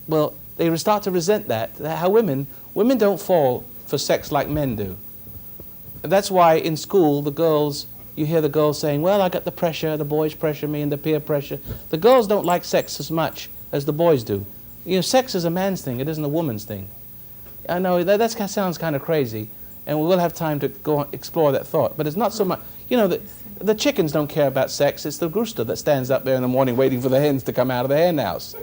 B: Well, they start to resent that. How women don't fall for sex like men do. That's why in school, you hear the girls saying, well, I got the pressure, the boys pressure me, and the peer pressure. The girls don't like sex as much as the boys do. You know, sex is a man's thing, it isn't a woman's thing. I know, that sounds kind of crazy, and we will have time to go on, explore that thought, but it's not so much, you know, the chickens don't care about sex, it's the rooster that stands up there in the morning waiting for the hens to come out of the hen house.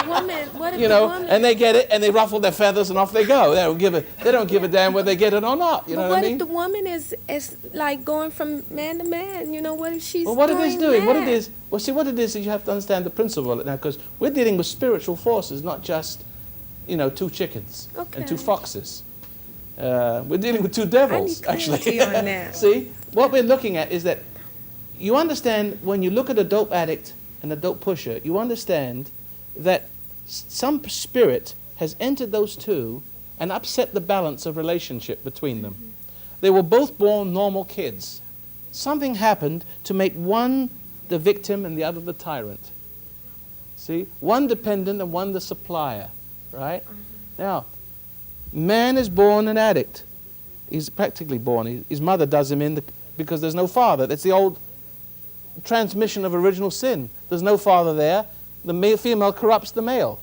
F: What if
B: you know,
F: the woman,
B: and they get it, and they ruffle their feathers, and off they go. They don't give a damn whether they get it or not. You know what I mean?
F: But what if the woman is like going from man to man? You know, what if she's
B: Well, what it is doing?
F: that?
B: What it is? Well, see, what it is you have to understand the principle of it now, because we're dealing with spiritual forces, not just, you know, two chickens and two foxes. We're dealing with two devils,
F: I need clarity
B: actually.
F: on that.
B: See, what we're looking at is that you understand when you look at a dope addict and a dope pusher, you understand that some spirit has entered those two and upset the balance of relationship between them. They were both born normal kids. Something happened to make one the victim and the other the tyrant. See? One dependent and one the supplier, right? Now, man is born an addict. He's practically born. His mother does him in because there's no father. That's the old transmission of original sin. There's no father there. The female corrupts the male.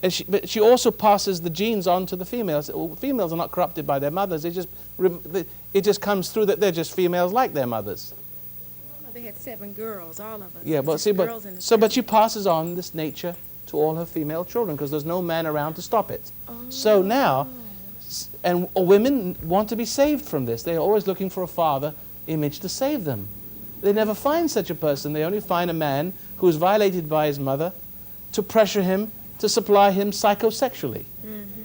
B: And but she also passes the genes on to the females. Well, females are not corrupted by their mothers. It just comes through that they're just females like their mothers.
F: They had 7 girls, all of us.
B: Yeah, but
F: Just
B: see,
F: girls in the
B: but
F: family.
B: she passes on this nature to all her female children because there's no man around to stop it. So now, and women want to be saved from this. They're always looking for a father image to save them. They never find such a person. They only find a man who is violated by his mother to pressure him, to supply him psychosexually.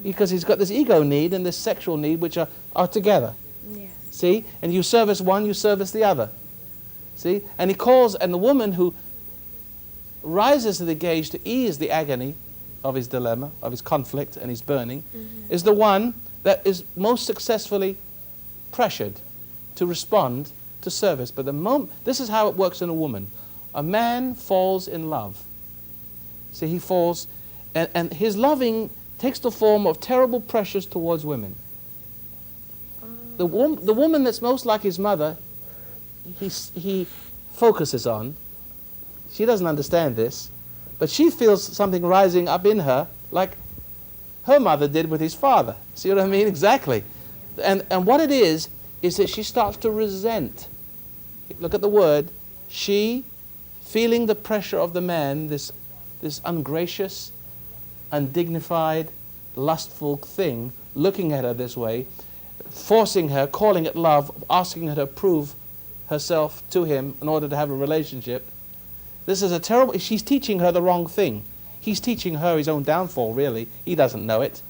B: Because he's got this ego need and this sexual need which are together.
F: Yes.
B: See? And you service one, you service the other. See? And the woman who rises to the gauge to ease the agony of his dilemma, of his conflict and his burning, is the one that is most successfully pressured to respond to service. But this is how it works in a woman. A man falls in love. See, he falls, and his loving takes the form of terrible pressures towards women. The woman that's most like his mother, he focuses on. She doesn't understand this, but she feels something rising up in her like her mother did with his father. See what I mean? Exactly. And what it is that she starts to resent. Look at the word. She, feeling the pressure of the man, this ungracious, undignified, lustful thing, looking at her this way, forcing her, calling it love, asking her to prove herself to him in order to have a relationship. This is a terrible, she's teaching her the wrong thing. He's teaching her his own downfall, really. He doesn't know it.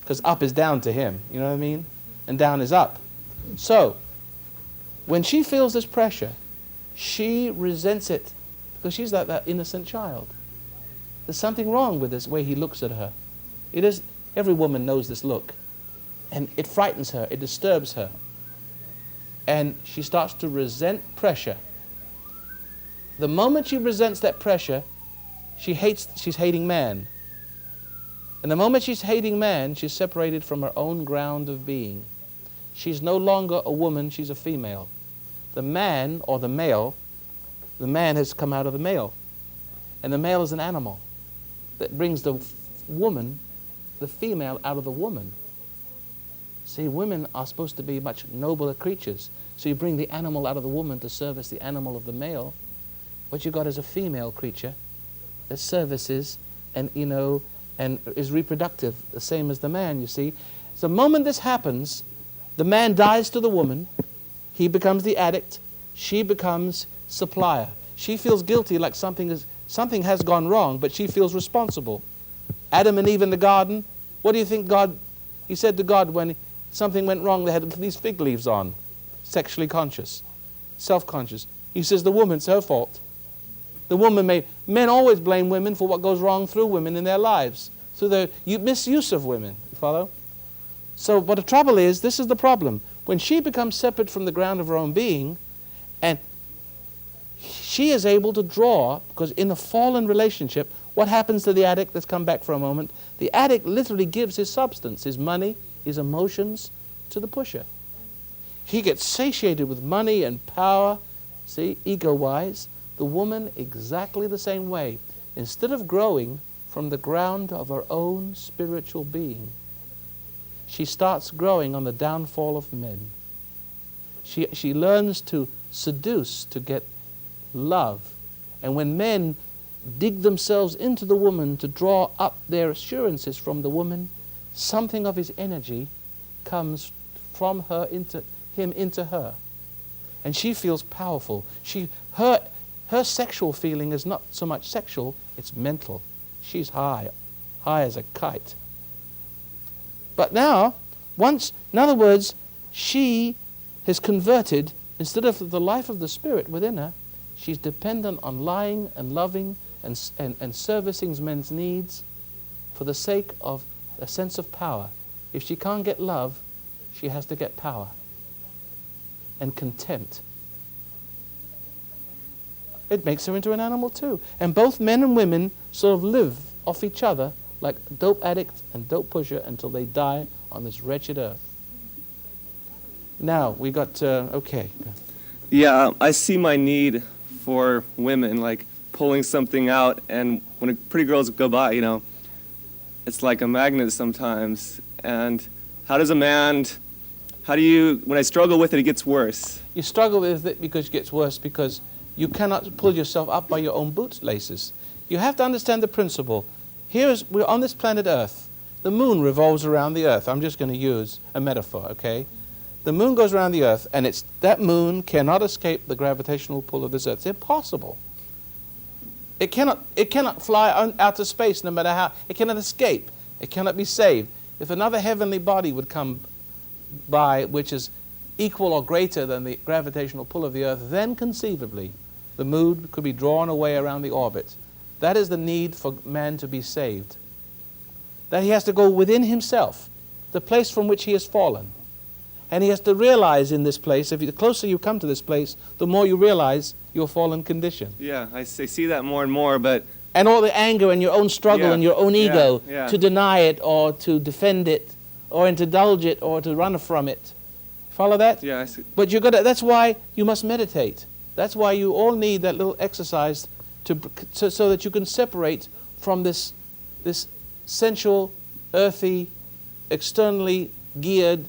B: Because up is down to him, you know what I mean? And down is up. So, when she feels this pressure, she resents it because she's like that innocent child. There's something wrong with this way he looks at her. It is, every woman knows this look. And it frightens her, it disturbs her. And she starts to resent pressure. The moment she resents that pressure, she's hating man. And the moment she's hating man, she's separated from her own ground of being. She's no longer a woman, she's a female. The man, or the male, the man has come out of the male. And the male is an animal that brings the woman, the female, out of the woman. See, women are supposed to be much nobler creatures. So you bring the animal out of the woman to service the animal of the male. What you got is a female creature that services and, and is reproductive, the same as the man, you see. So the moment this happens, the man dies to the woman, he becomes the addict, she becomes supplier. She feels guilty like something has gone wrong, but she feels responsible. Adam and Eve in the garden, what do you think he said to God when something went wrong, they had these fig leaves on, sexually conscious, self-conscious. He says the woman's her fault. The woman men always blame women for what goes wrong through women in their lives, through the misuse of women, you follow? So, but the trouble is, this is the problem. When she becomes separate from the ground of her own being, and she is able to draw, because in a fallen relationship, what happens to the addict? Let's come back for a moment. The addict literally gives his substance, his money, his emotions, to the pusher. He gets satiated with money and power, see, ego-wise. The woman, exactly the same way. Instead of growing from the ground of her own spiritual being, she starts growing on the downfall of men. She learns to seduce to get love. And when men dig themselves into the woman to draw up their assurances from the woman, something of his energy comes from her into her. And she feels powerful. Her sexual feeling is not so much sexual, it's mental. She's high as a kite. But now, in other words, she has converted instead of the life of the Spirit within her, she's dependent on lying and loving and servicing men's needs for the sake of a sense of power. If she can't get love, she has to get power and contempt. It makes her into an animal too. And both men and women sort of live off each other like dope addict and dope pusher until they die on this wretched earth. Now, we got, okay.
G: Yeah, I see my need for women, like pulling something out, and when pretty girls go by, you know, it's like a magnet sometimes. And how does a man, when I struggle with it, it gets worse.
B: You struggle with it because it gets worse because you cannot pull yourself up by your own bootlaces. You have to understand the principle. We're on this planet Earth. The moon revolves around the Earth. I'm just going to use a metaphor, okay? The moon goes around the Earth, and that moon cannot escape the gravitational pull of this Earth. It's impossible. It cannot fly out to space no matter how. It cannot escape. It cannot be saved. If another heavenly body would come by, which is equal or greater than the gravitational pull of the Earth, then conceivably the moon could be drawn away around the orbit. That is the need for man to be saved. That he has to go within himself, the place from which he has fallen. And he has to realize in this place, the closer you come to this place, the more you realize your fallen condition.
G: Yeah, I see that more and more, but...
B: And all the anger and your own struggle and your own ego to deny it or to defend it or to indulge it or to run from it. Follow that?
G: Yeah, I see.
B: But that's why you must meditate. That's why you all need that little exercise so that you can separate from this sensual, earthy, externally geared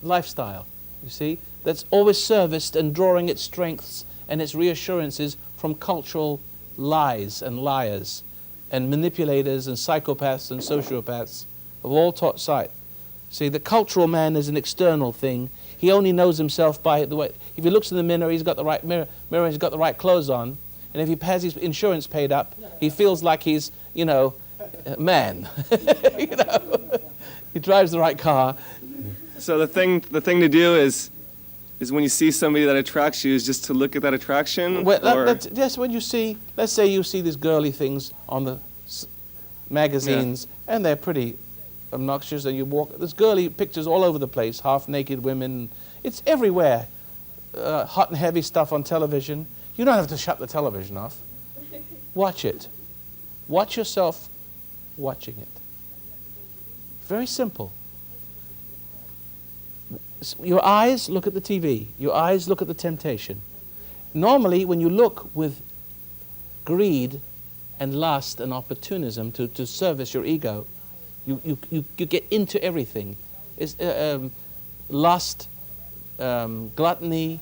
B: lifestyle, you see, that's always serviced and drawing its strengths and its reassurances from cultural lies and liars and manipulators and psychopaths and sociopaths of all sight. See, the cultural man is an external thing. He only knows himself by the way. If he looks in the mirror, he's got the right mirror, he's got the right clothes on. And if he has his insurance paid up, he feels like he's, a man. He drives the right car.
G: So the thing to do is when you see somebody that attracts you, is just to look at that attraction?
B: Yes, when you see, let's say you see these girly things on the magazines, and they're pretty obnoxious, and there's girly pictures all over the place, half-naked women. It's everywhere. Hot and heavy stuff on television. You don't have to shut the television off. Watch it. Watch yourself watching it. Very simple. Your eyes look at the TV. Your eyes look at the temptation. Normally, when you look with greed and lust and opportunism to service your ego, you get into everything. It's lust, gluttony,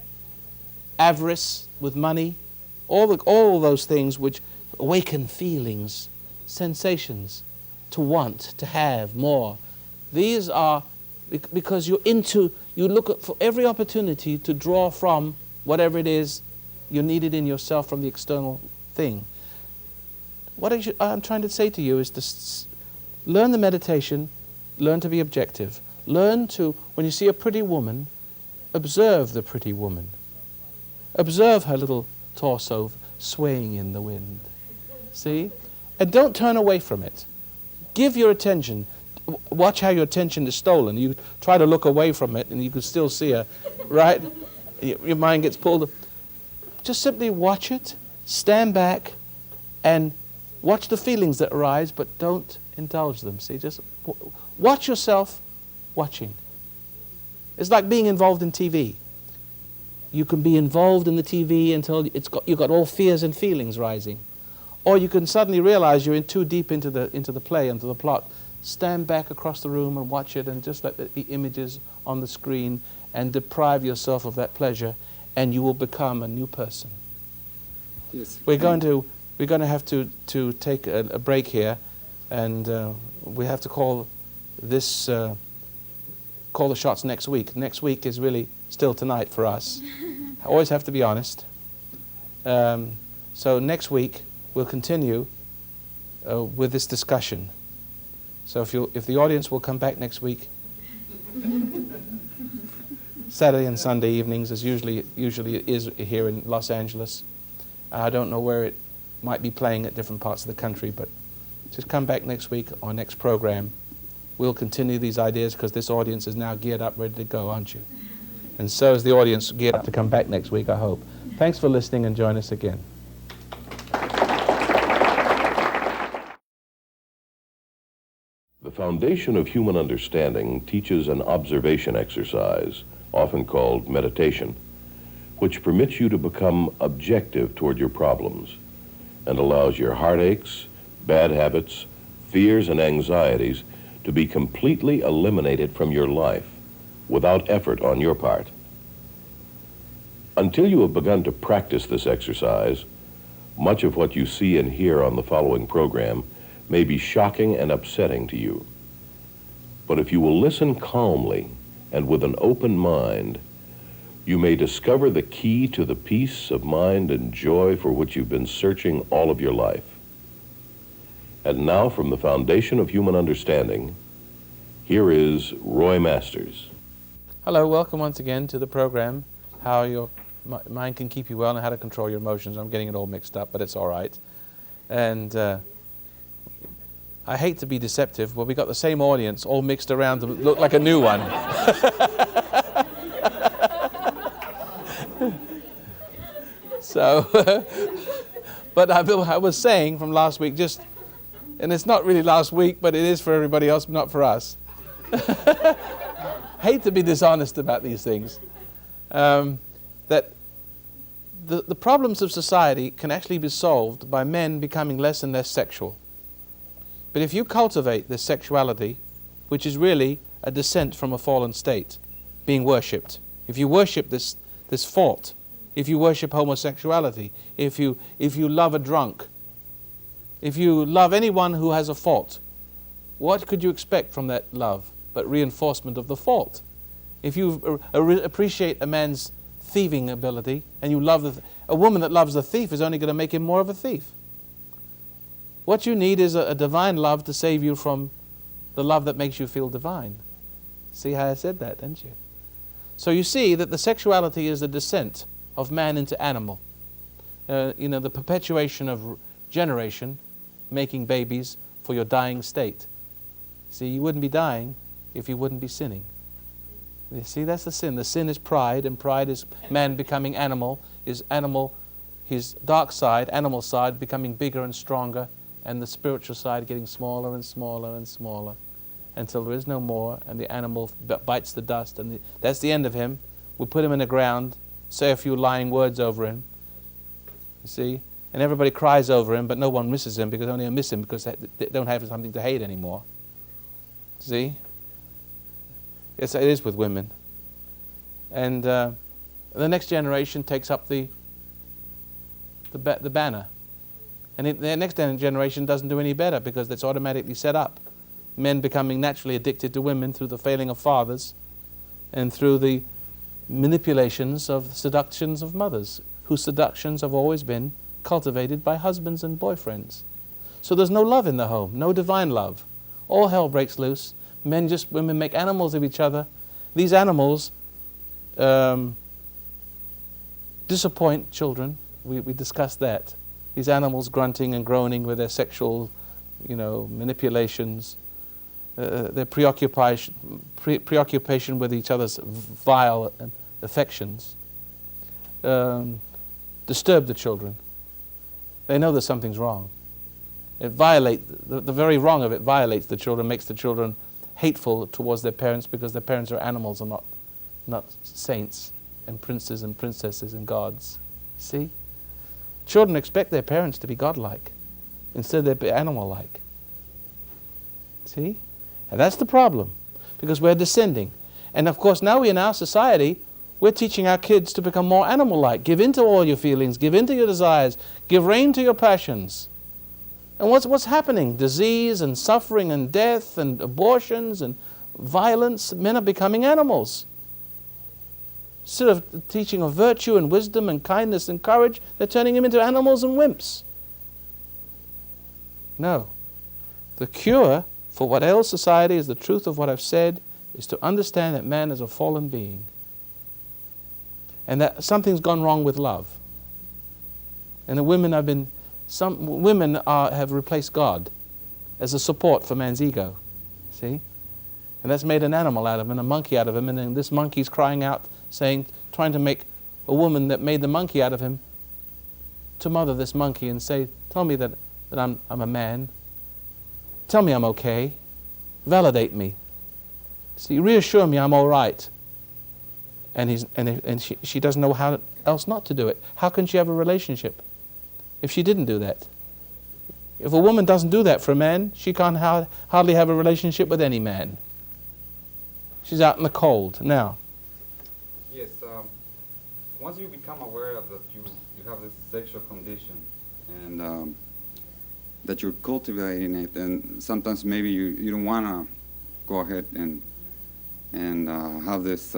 B: avarice with money, all those things which awaken feelings, sensations, to want, to have more. These are because you look for every opportunity to draw from whatever it is you needed in yourself from the external thing. What I'm trying to say to you is to learn the meditation, learn to be objective. Learn to, when you see a pretty woman, observe the pretty woman. Observe her little torso swaying in the wind. See? And don't turn away from it. Give your attention. Watch how your attention is stolen. You try to look away from it and you can still see her, right? Your mind gets pulled. Just simply watch it, stand back, and watch the feelings that arise, but don't indulge them. See, just watch yourself watching. It's like being involved in TV. You can be involved in the TV until you've got all fears and feelings rising. Or you can suddenly realize you're in too deep into the play, into the plot. Stand back across the room and watch it and just let the images on the screen and deprive yourself of that pleasure, and you will become a new person.
G: Yes.
B: We're going to have to take a break here, and we have to call the shots next week. Next week is really still tonight for us. I always have to be honest. So next week we'll continue with this discussion. So if the audience will come back next week. Saturday and Sunday evenings, as usually it is here in Los Angeles. I don't know where it might be playing at different parts of the country, but just come back next week, our next program. We'll continue these ideas because this audience is now geared up, ready to go, aren't you? And so is the audience geared up to come back next week, I hope. Thanks for listening, and join us again.
A: The foundation of human understanding teaches an observation exercise, often called meditation, which permits you to become objective toward your problems and allows your heartaches, bad habits, fears, and anxieties to be completely eliminated from your life without effort on your part. Until you have begun to practice this exercise, much of what you see and hear on the following program may be shocking and upsetting to you. But if you will listen calmly and with an open mind, you may discover the key to the peace of mind and joy for which you've been searching all of your life. And now, from the foundation of human understanding, here is Roy Masters.
B: Hello, welcome once again to the program, How Your Mind Can Keep You Well and How to Control Your Emotions. I'm getting it all mixed up, but it's all right. And I hate to be deceptive, but we got the same audience all mixed around to look like a new one. So, but I was saying from last week, and it's not really last week, but it is for everybody else, not for us. Hate to be dishonest about these things. That the problems of society can actually be solved by men becoming less and less sexual. But if you cultivate this sexuality, which is really a descent from a fallen state, being worshipped, if you worship this fault, if you worship homosexuality, if you love a drunk, if you love anyone who has a fault, what could you expect from that love but reinforcement of the fault? If you appreciate a man's thieving ability and you love a woman that loves a thief is only going to make him more of a thief. What you need is a divine love to save you from the love that makes you feel divine. See how I said that, didn't you? So you see that the sexuality is the descent of man into animal. The perpetuation of generation, making babies for your dying state. See, you wouldn't be dying if you wouldn't be sinning. You see, that's the sin. The sin is pride, and pride is man becoming animal, his dark side, animal side, becoming bigger and stronger, and the spiritual side getting smaller and smaller and smaller until there is no more, and the animal bites the dust, and that's the end of him. We put him in the ground, say a few lying words over him, you see, and everybody cries over him, but no one misses him because only they miss him because they don't have something to hate anymore. See? It is with women. And the next generation takes up the banner. And the next generation doesn't do any better because it's automatically set up. Men becoming naturally addicted to women through the failing of fathers and through the manipulations of seductions of mothers, whose seductions have always been cultivated by husbands and boyfriends. So there's no love in the home, no divine love. All hell breaks loose. Women make animals of each other. These animals disappoint children. We discussed that. These animals grunting and groaning with their sexual, manipulations, their preoccupation with each other's vile affections, disturb the children. They know that something's wrong. It violates, the very wrong of it violates the children, makes the children hateful towards their parents because their parents are animals and not saints and princes and princesses and gods. See? Children expect their parents to be godlike instead they're animal-like. See? And that's the problem because we're descending. And of course now in our society, we're teaching our kids to become more animal-like. Give in to all your feelings, give in to your desires, give rein to your passions. And what's happening? Disease and suffering and death and abortions and violence. Men are becoming animals. Instead of teaching of virtue and wisdom and kindness and courage, they're turning them into animals and wimps. No. The cure for what ails society is the truth of what I've said, is to understand that man is a fallen being. and that something's gone wrong with love. And the women have replaced God as a support for man's ego. See? And that's made an animal out of him, and a monkey out of him, and then this monkey's crying out, trying to make a woman that made the monkey out of him to mother this monkey and say, tell me that I'm a man. Tell me I'm okay. Validate me. See, reassure me I'm all right. And she doesn't know how else not to do it. How can she have a relationship if she didn't do that? If a woman doesn't do that for a man, she can't hardly have a relationship with any man. She's out in the cold. Now,
H: Yes, once you become aware of that you have this sexual condition and that you're cultivating it, and sometimes maybe you don't want to go ahead and have this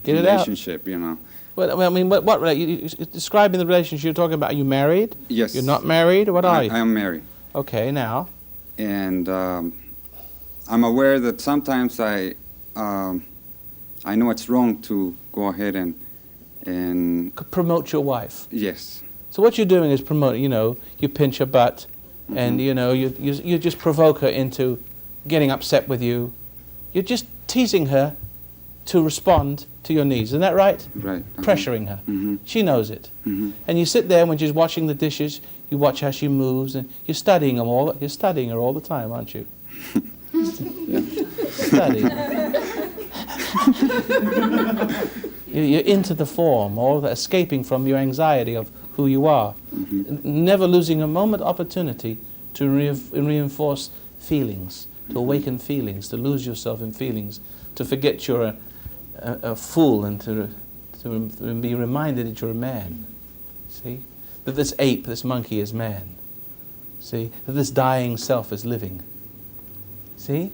B: get it out.
H: relationship, you know.
B: Well, I mean, what you're describing the relationship you're talking about? Are you married?
H: Yes.
B: You're not married? What are you?
H: I am married.
B: Okay, now.
H: And I'm aware that sometimes I know it's wrong to go ahead and
B: Promote your wife.
H: yes,
B: So what you're doing is promoting, you pinch her butt, and, you just provoke her into getting upset with you. You're just teasing her to respond to your needs. Isn't that right?
H: right.
B: Pressuring her.
H: Mhm.
B: She knows it.
H: Mhm.
B: And you sit there when she's washing the dishes, you watch how she moves, and you're studying her all the time, aren't you? Studying. You're into the form, all that, escaping from your anxiety of who you are. Never losing a moment opportunity to reinforce feelings, to awaken feelings, to lose yourself in feelings, to forget you're a fool, and to be reminded that you're a man. See? That this ape, this monkey is man. See? That this dying self is living. See?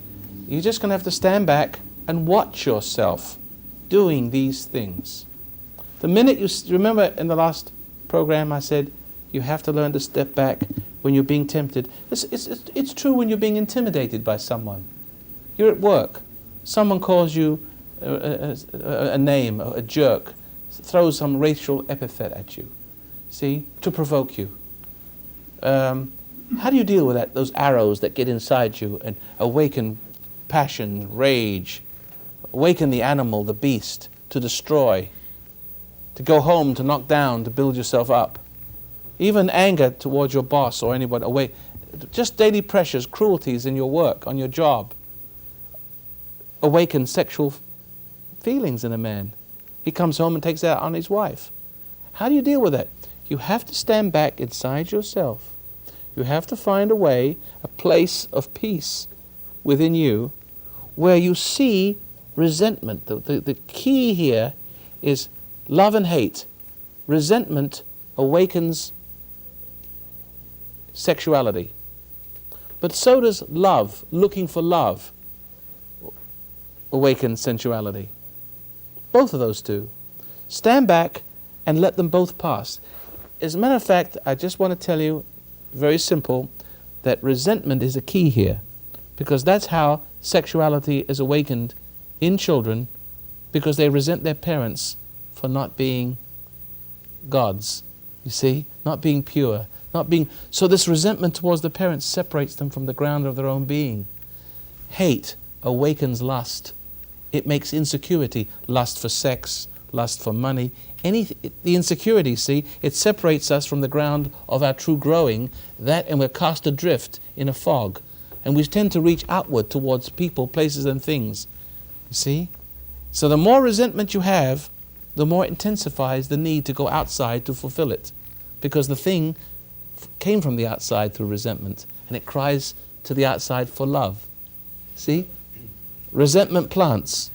B: You're just going to have to stand back and watch yourself doing these things. The minute you remember in the last program I said you have to learn to step back when you're being tempted. It's true when you're being intimidated by someone. You're at work. Someone calls you a name, a jerk, throws some racial epithet at you, see, to provoke you. How do you deal with that? Those arrows that get inside you and awaken passion, rage, awaken the animal, the beast, to destroy, to go home, to knock down, to build yourself up. Even anger towards your boss or anybody, just daily pressures, cruelties in your work, on your job, awaken sexual feelings in a man. He comes home and takes that on his wife. How do you deal with that? You have to stand back inside yourself. You have to find a way, a place of peace within you where you see resentment. The key here is love and hate. Resentment awakens sexuality. But so does love, looking for love, awakens sensuality. Both of those two. Stand back and let them both pass. As a matter of fact, I just want to tell you, very simple, that resentment is a key here, because that's how sexuality is awakened in children, because they resent their parents for not being gods, you see, not being pure, so this resentment towards the parents separates them from the ground of their own being. Hate awakens lust. It makes insecurity, lust for sex, lust for money, the insecurity, see, it separates us from the ground of our true growing, and we're cast adrift in a fog. And we tend to reach outward towards people, places, and things. You see? So the more resentment you have, the more it intensifies the need to go outside to fulfill it. Because the thing came from the outside through resentment, and it cries to the outside for love. See? Resentment plants.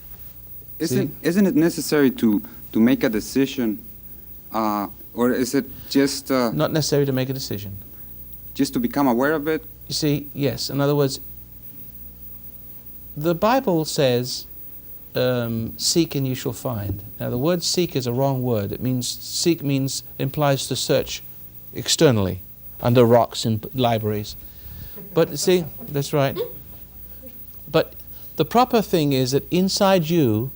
H: Isn't it necessary to make a decision, or is it just
B: Not necessary to make a decision.
H: just to become aware of it?
B: You see, yes. In other words, the Bible says, seek and you shall find. Now, the word seek is a wrong word. It means, seek implies to search externally, under rocks in libraries. But see, that's right. But the proper thing is that inside you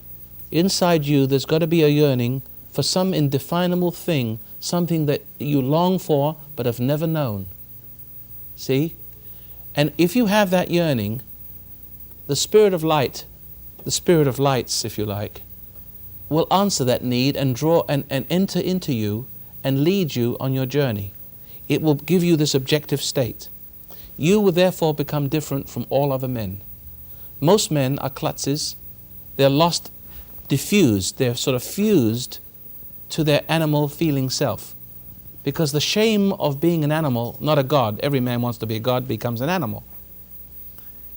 B: inside you there's got to be a yearning for some indefinable thing, something that you long for but have never known. See? And if you have that yearning, the Spirit of light, the Spirit of lights, if you like, will answer that need and draw and enter into you and lead you on your journey. It will give you this objective state. You will therefore become different from all other men. Most men are klutzes. They're lost, diffused. They're sort of fused to their animal feeling self. Because the shame of being an animal, not a god, every man wants to be a god, becomes an animal.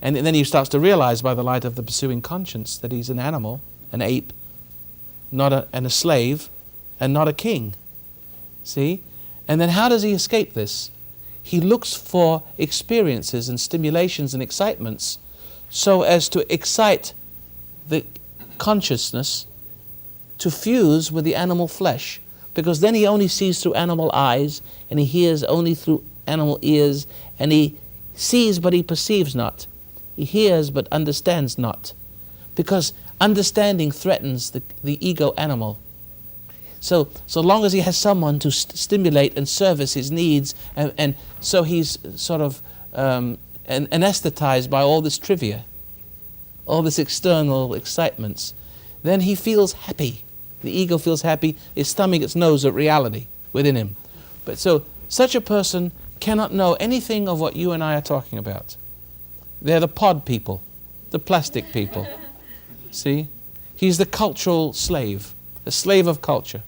B: And then he starts to realize by the light of the pursuing conscience that he's an animal, an ape, and a slave, and not a king. See? And then how does he escape this? He looks for experiences and stimulations and excitements so as to excite the consciousness to fuse with the animal flesh, because then he only sees through animal eyes, and he hears only through animal ears, and he sees but he perceives not. He hears but understands not, because understanding threatens the ego animal. So long as he has someone to stimulate and service his needs, and so he's sort of anesthetized by all this trivia, all this external excitements, then he feels happy. The ego feels happy. His stomach, its nose at reality within him. But so such a person cannot know anything of what you and I are talking about. They're the pod people, the plastic people. See? He's the cultural slave, the slave of culture.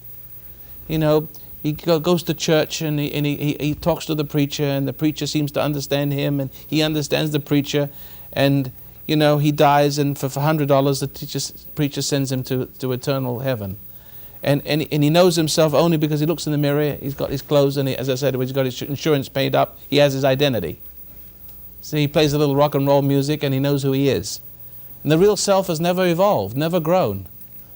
B: You know, he goes to church and he talks to the preacher, and the preacher seems to understand him, and he understands the preacher, and you know, he dies, and for $100 the preacher sends him to eternal heaven. And he knows himself only because he looks in the mirror, he's got his clothes, and as I said, he's got his insurance paid up, he has his identity. See, he plays a little rock and roll music and he knows who he is. And the real self has never evolved, never grown.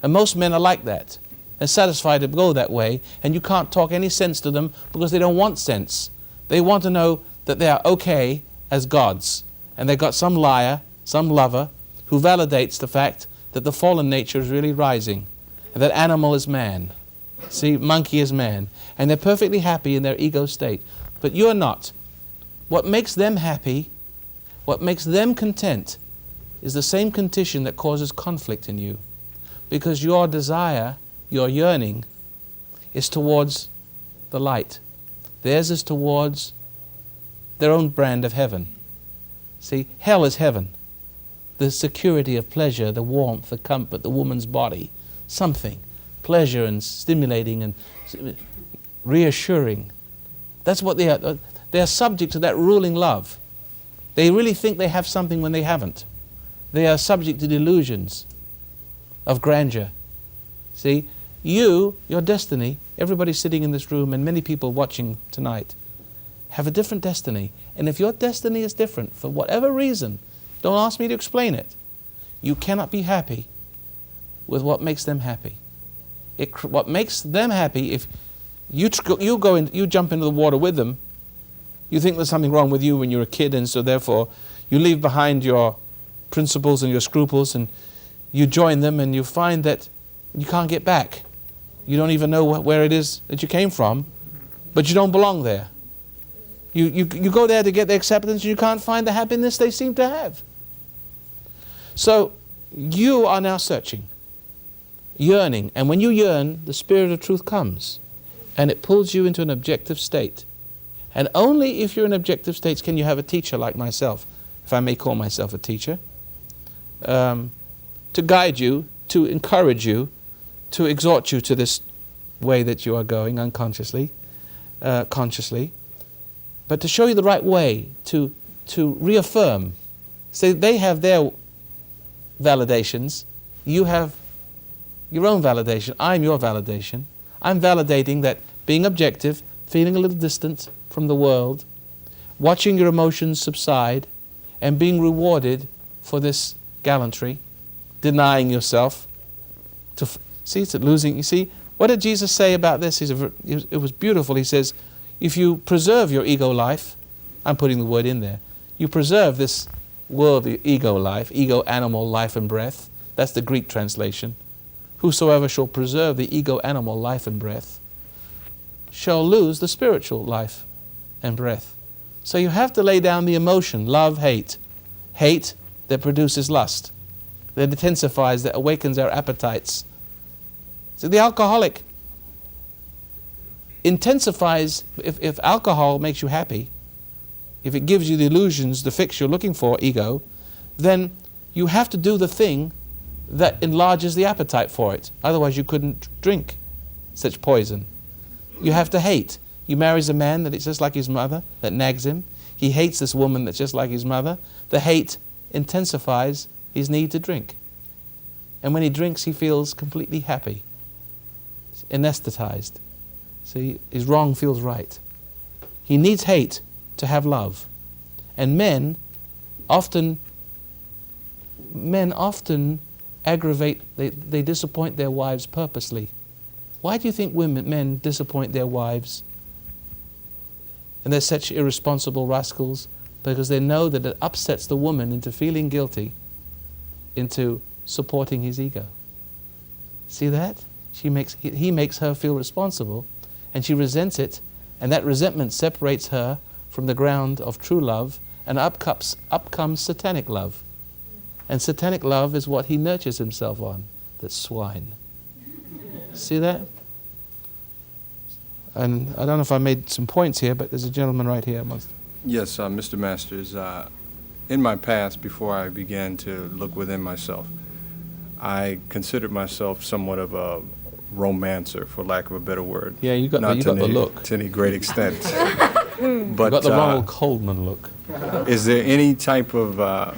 B: And most men are like that, and satisfied to go that way, and you can't talk any sense to them because they don't want sense. They want to know that they are okay as gods, and they've got some liar, some lover, who validates the fact that the fallen nature is really rising, and that animal is man. See, monkey is man. And they're perfectly happy in their ego state. But you're not. What makes them happy, what makes them content, is the same condition that causes conflict in you. Because your desire, your yearning, is towards the light. Theirs is towards their own brand of heaven. See, hell is heaven. The security of pleasure, the warmth, the comfort, the woman's body, something, pleasure and stimulating and reassuring. That's what they are. They are subject to that ruling love. They really think they have something when they haven't. They are subject to delusions of grandeur. See, your destiny, everybody sitting in this room and many people watching tonight, have a different destiny. And if your destiny is different, for whatever reason, don't ask me to explain it, you cannot be happy with what makes them happy. What makes them happy, if you jump into the water with them, you think there's something wrong with you when you're a kid, and so therefore you leave behind your principles and your scruples, and you join them, and you find that you can't get back. You don't even know where it is that you came from, but you don't belong there. You go there to get the acceptance, and you can't find the happiness they seem to have. So you are now searching, yearning, and when you yearn, the Spirit of truth comes, and it pulls you into an objective state. And only if you're in objective states can you have a teacher like myself, if I may call myself a teacher, to guide you, to encourage you, to exhort you to this way that you are going unconsciously, consciously, but to show you the right way, to reaffirm. So they have their validations, you have your own validation. I'm your validation. I'm validating that being objective, feeling a little distant from the world, watching your emotions subside, and being rewarded for this gallantry, denying yourself. It's losing. You see, what did Jesus say about this? It was beautiful. He says, if you preserve your ego life, I'm putting the word in there, you preserve this worldly ego life, ego animal life and breath. That's the Greek translation. whosoever shall preserve the ego animal life and breath shall lose the spiritual life and breath. So you have to lay down the emotion, love, hate. Hate that produces lust, that intensifies, that awakens our appetites. So the alcoholic intensifies, if alcohol makes you happy, if it gives you the illusions, the fix you're looking for, ego, then you have to do the thing that enlarges the appetite for it. Otherwise you couldn't drink such poison. You have to hate. He marries a man that is just like his mother, that nags him. He hates this woman that's just like his mother. The hate intensifies his need to drink. And when he drinks, he feels completely happy, anesthetized. See, his wrong feels right. He needs hate to have love. And men often aggravate, they disappoint their wives purposely. Why do you think men disappoint their wives? And they're such irresponsible rascals? Because they know that it upsets the woman into feeling guilty, into supporting his ego. See that? He makes her feel responsible, and she resents it, and that resentment separates her from the ground of true love, and up comes satanic love. And satanic love is what he nurtures himself on. That's swine. See that? And I don't know if I made some points here, but there's a gentleman right here.
I: Yes, Mr. Masters. In my past, before I began to look within myself, I considered myself somewhat of a romancer, for lack of a better word.
B: Yeah, you got the look.
I: To any great extent. But
B: you got the Ronald Coleman look.
I: Is there any type of...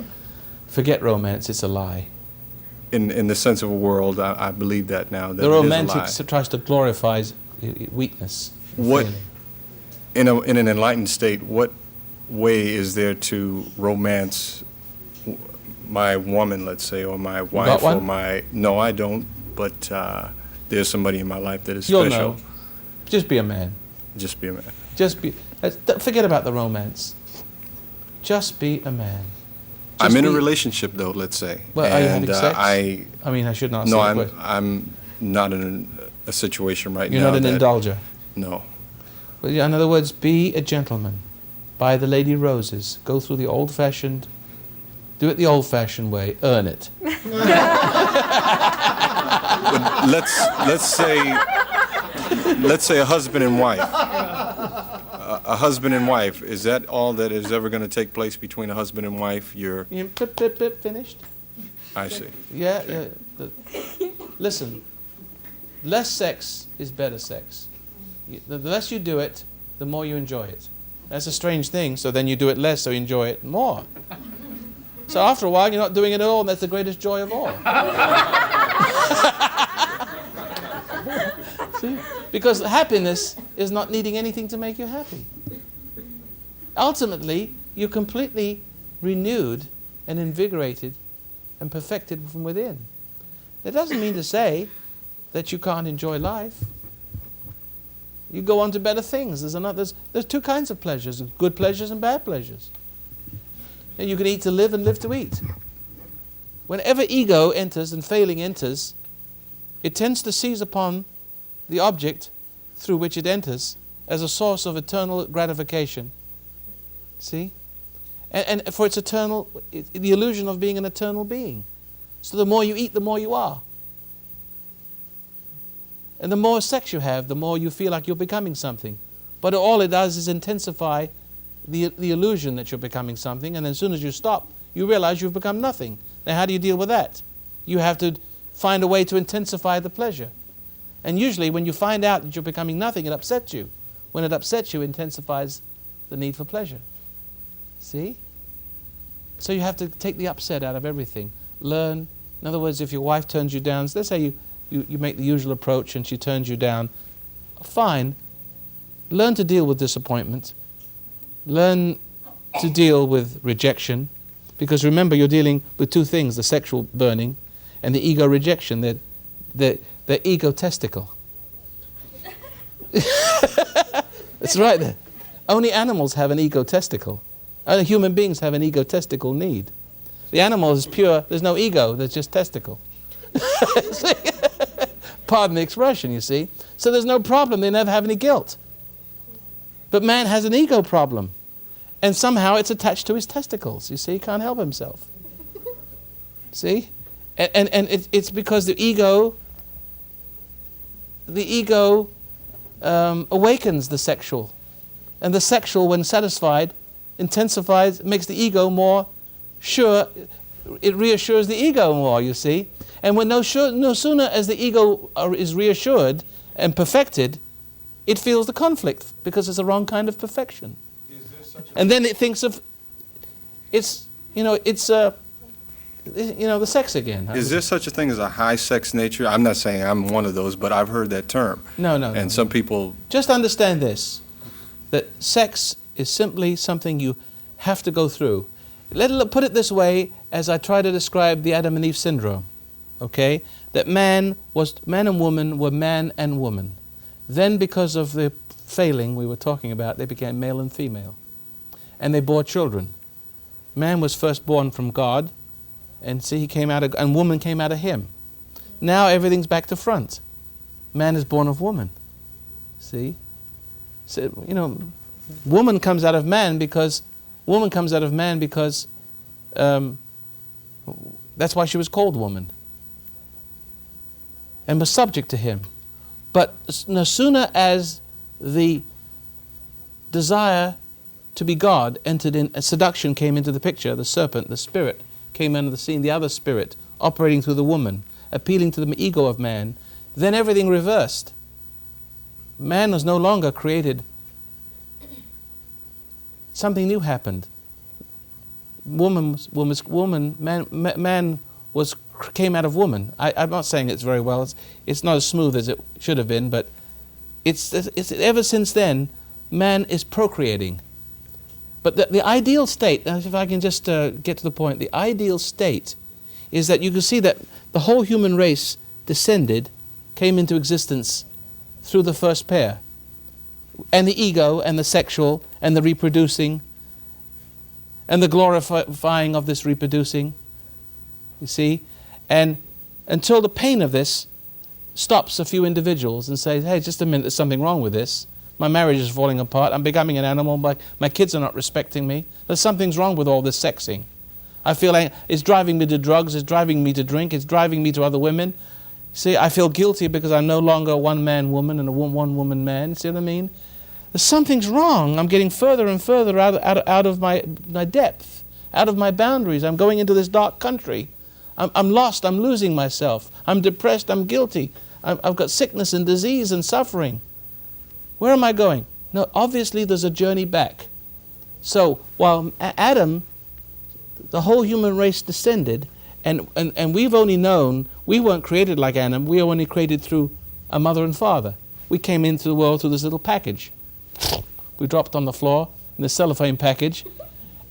B: Forget romance, it's a lie.
I: In the sense of a world, I believe that now. That
B: the romantic
I: it is a lie.
B: tries to glorify weakness.
I: What, in an enlightened state, what way is there to romance my woman, let's say, or my wife, or my... No, I don't, but there's somebody in my life that is
B: You'll
I: special.
B: know. Just be a man.
I: Just be a man.
B: Forget about the romance. Just be a man.
I: I'm in a relationship, though, let's say.
B: Well, are you having sex?
I: I
B: mean, I should not say
I: No,
B: that.
I: I'm not in a situation right now.
B: You're not an indulger?
I: No.
B: Well, in other words, be a gentleman. Buy the lady roses. Go through the old-fashioned... Do it the old-fashioned way. Earn it.
I: Let's say a husband and wife. A husband and wife, is that all that is ever going to take place between a husband and wife? You're
B: finished?
I: I see.
B: Yeah, okay. Listen, less sex is better sex. The less you do it, the more you enjoy it. That's a strange thing, so then you do it less, so you enjoy it more. So after a while, you're not doing it at all, and that's the greatest joy of all. See? Because happiness is not needing anything to make you happy. Ultimately, you're completely renewed and invigorated and perfected from within. That doesn't mean to say that you can't enjoy life. You go on to better things. There's two kinds of pleasures, good pleasures and bad pleasures. And you can eat to live and live to eat. Whenever ego enters and failing enters, it tends to seize upon the object through which it enters as a source of eternal gratification. See? And for its eternal, the illusion of being an eternal being. So the more you eat, the more you are. And the more sex you have, the more you feel like you're becoming something. But all it does is intensify the illusion that you're becoming something, and then as soon as you stop, you realize you've become nothing. Now how do you deal with that? You have to find a way to intensify the pleasure. And usually when you find out that you're becoming nothing, it upsets you. When it upsets you, it intensifies the need for pleasure. See? So you have to take the upset out of everything. Learn. In other words, if your wife turns you down, let's say you make the usual approach and she turns you down, fine. Learn to deal with disappointment. Learn to deal with rejection. Because remember, you're dealing with two things, the sexual burning and the ego rejection, the ego testicle. That's right there. Only animals have an ego testicle. Only human beings have an egotistical need. The animal is pure, there's no ego, there's just testicle. Pardon the expression, you see. So there's no problem. They never have any guilt. But man has an ego problem. And somehow it's attached to his testicles. You see, he can't help himself. See? And it's because the ego awakens the sexual. And the sexual, when satisfied, intensifies, makes the ego more sure. It reassures the ego more, you see. And when no sooner as the ego is reassured and perfected, it feels the conflict because it's the wrong kind of perfection. And then it thinks of the sex again.
I: Is there such a thing as a high sex nature? I'm not saying I'm one of those, but I've heard that term.
B: No.
I: And some people...
B: Just understand this, that sex is simply something you have to go through. Put it this way, as I try to describe the Adam and Eve syndrome, okay? That man and woman were man and woman. Then because of the failing we were talking about, they became male and female. And they bore children. Man was first born from God, and see, and woman came out of him. Now everything's back to front. Man is born of woman. See? So, woman comes out of man because that's why she was called woman. And was subject to him. But no sooner as the desire to be God entered in, seduction came into the picture, the serpent, the spirit, came into the scene, the other spirit, operating through the woman, appealing to the ego of man, then everything reversed. Man was no longer created. Something new happened. Man came out of woman. I'm not saying it's very well. It's not as smooth as it should have been, but it's ever since then, man is procreating. But the ideal state, if I can just get to the point, the ideal state is that you can see that the whole human race descended, came into existence through the first pair. And the ego and the sexual and the reproducing and the glorifying of this reproducing, you see? And until the pain of this stops a few individuals and says, hey, just a minute, there's something wrong with this. My marriage is falling apart. I'm becoming an animal. My kids are not respecting me. There's something's wrong with all this sexing. I feel like it's driving me to drugs. It's driving me to drink. It's driving me to other women. See, I feel guilty because I'm no longer a one-man woman and a one-woman man. See what I mean? Something's wrong. I'm getting further and further out of my depth, out of my boundaries. I'm going into this dark country. I'm lost. I'm losing myself. I'm depressed. I'm guilty. I've got sickness and disease and suffering. Where am I going? No, obviously there's a journey back. So while Adam, the whole human race descended, and we've only known, we weren't created like Adam, we were only created through a mother and father. We came into the world through this little package. We dropped on the floor in the cellophane package,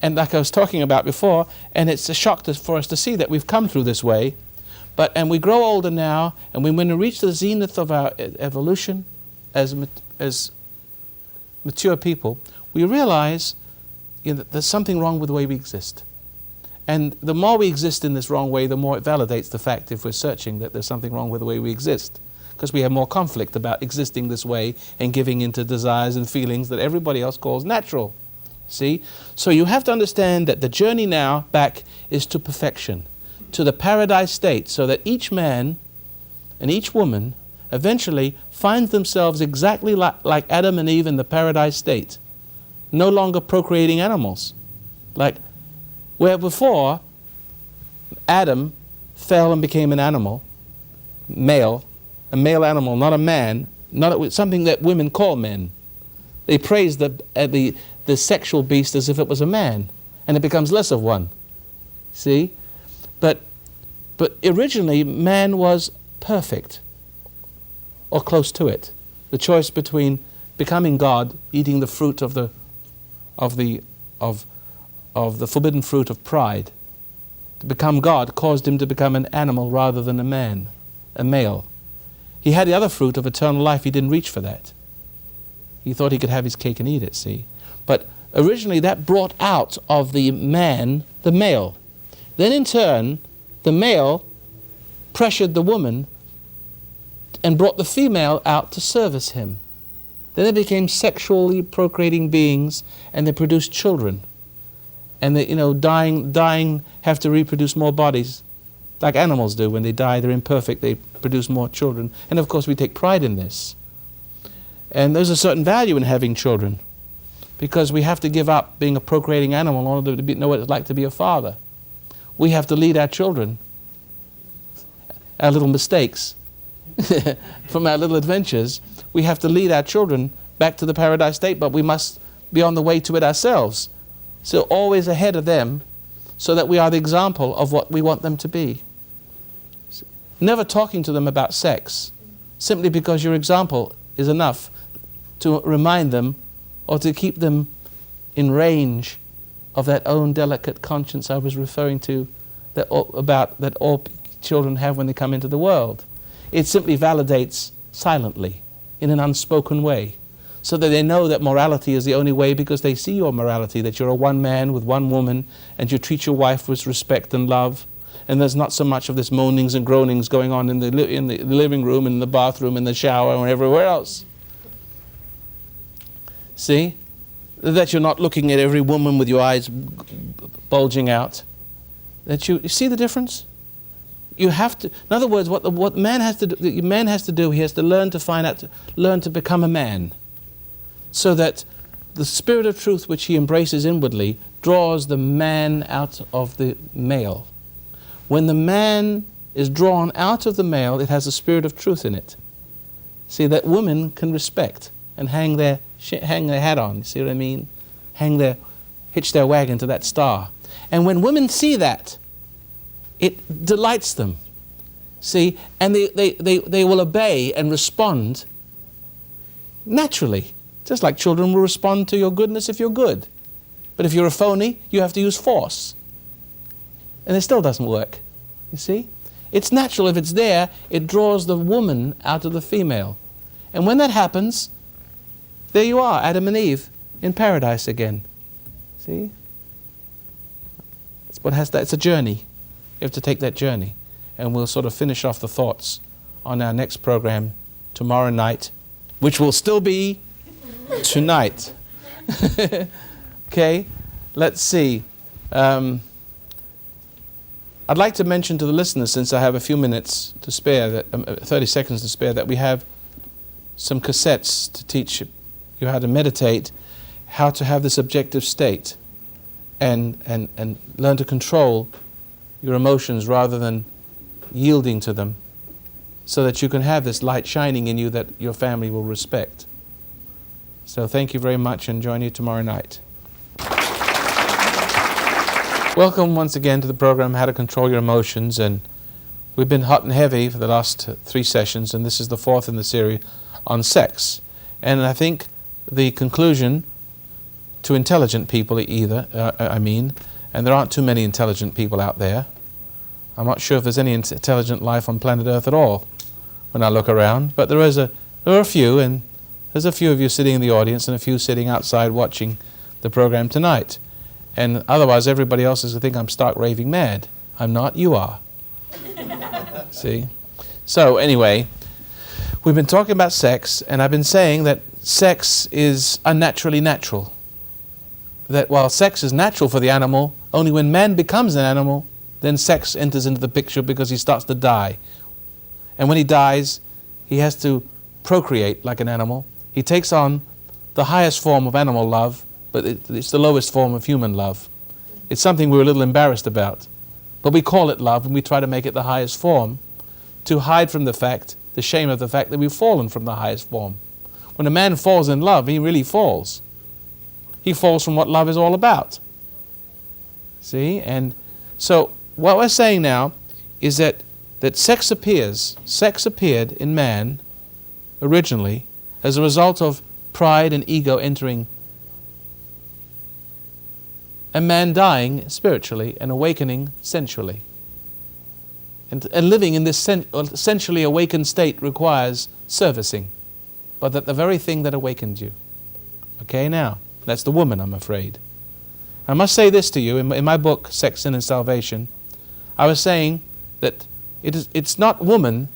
B: and like I was talking about before, and it's a shock for us to see that we've come through this way, and we grow older now, and when we reach the zenith of our evolution as mature people, we realize that there's something wrong with the way we exist. And the more we exist in this wrong way, the more it validates the fact, if we're searching, that there's something wrong with the way we exist. Because we have more conflict about existing this way and giving into desires and feelings that everybody else calls natural. See? So you have to understand that the journey now back is to perfection, to the paradise state, so that each man and each woman eventually find themselves exactly like Adam and Eve in the paradise state, no longer procreating animals. Like where before Adam fell and became an animal, a male animal, not a man, not something that women call men. They praise the sexual beast as if it was a man, and it becomes less of one. See? But originally man was perfect, or close to it. The choice between becoming God, eating the fruit of the forbidden fruit of pride, to become God caused him to become an animal rather than a man, a male. He had the other fruit of eternal life. He didn't reach for that. He thought he could have his cake and eat it, see? But originally that brought out of the man the male. Then in turn, the male pressured the woman and brought the female out to service him. Then they became sexually procreating beings, and they produced children. And they, dying have to reproduce more bodies, like animals do. When they die, they're imperfect, they produce more children. And of course, we take pride in this. And there's a certain value in having children, because we have to give up being a procreating animal in order to know what it's like to be a father. We have to lead our children, our little mistakes, from our little adventures. We have to lead our children back to the paradise state, but we must be on the way to it ourselves. So always ahead of them, so that we are the example of what we want them to be. Never talking to them about sex, simply because your example is enough to remind them or to keep them in range of that own delicate conscience I was referring to, that all children have when they come into the world. It simply validates silently, in an unspoken way, so that they know that morality is the only way, because they see your morality, that you're a one man with one woman, and you treat your wife with respect and love, and there's not so much of this moanings and groanings going on in the living room, in the bathroom, in the shower, and everywhere else. See? That you're not looking at every woman with your eyes bulging out. That you see the difference? You have to, in other words, what man has to do, he has to learn to become a man, so that the spirit of truth which he embraces inwardly draws the man out of the male. When the man is drawn out of the male, it has a spirit of truth in it. See, that women can respect and hang their hat on, you see what I mean? Hitch their wagon to that star. And when women see that, it delights them, see, and they will obey and respond naturally, just like children will respond to your goodness if you're good. But if you're a phony, you have to use force. And it still doesn't work, you see? It's natural. If it's there, it draws the woman out of the female. And when that happens, there you are, Adam and Eve, in paradise again. See? It's a journey. You have to take that journey. And we'll sort of finish off the thoughts on our next program tomorrow night, which will still be tonight. Okay? Let's see. I'd like to mention to the listeners, since I have a few minutes to spare, 30 seconds to spare, that we have some cassettes to teach you how to meditate, how to have this objective state, and learn to control your emotions rather than yielding to them, so that you can have this light shining in you that your family will respect. So thank you very much, and join you tomorrow night. Welcome once again to the program, How to Control Your Emotions, and we've been hot and heavy for the last 3 sessions, and this is the 4th in the series on sex. And I think the conclusion to intelligent people and there aren't too many intelligent people out there. I'm not sure if there's any intelligent life on planet Earth at all when I look around, but there are a few, and there's a few of you sitting in the audience and a few sitting outside watching the program tonight. And otherwise everybody else is going to think I'm stark raving mad. I'm not, you are. See? So anyway, we've been talking about sex, and I've been saying that sex is unnaturally natural. That while sex is natural for the animal, only when man becomes an animal, then sex enters into the picture, because he starts to die. And when he dies, he has to procreate like an animal. He takes on the highest form of animal love, but it's the lowest form of human love. It's something we're a little embarrassed about. But we call it love, and we try to make it the highest form to hide from the shame of the fact that we've fallen from the highest form. When a man falls in love, he really falls. He falls from what love is all about. See? And so what we're saying now is that sex appeared in man originally as a result of pride and ego entering, and man dying spiritually and awakening sensually. And living in this sensually awakened state requires servicing, but that the very thing that awakened you. Okay, now, that's the woman, I'm afraid. I must say this to you, in my book, Sex, Sin, and Salvation, I was saying that it's not woman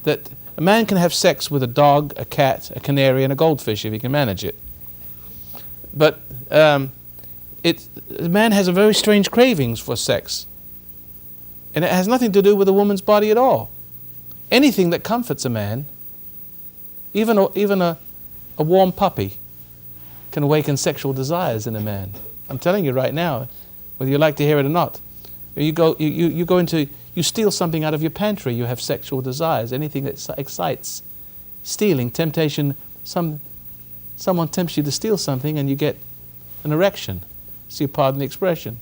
B: that A man can have sex with a dog, a cat, a canary, and a goldfish if he can manage it. But a man has a very strange cravings for sex. And it has nothing to do with a woman's body at all. Anything that comforts a man, even a warm puppy, can awaken sexual desires in a man. I'm telling you right now, whether you like to hear it or not. You steal something out of your pantry, you have sexual desires. Anything that excites. Stealing, temptation, someone tempts you to steal something and you get an erection. So you pardon the expression.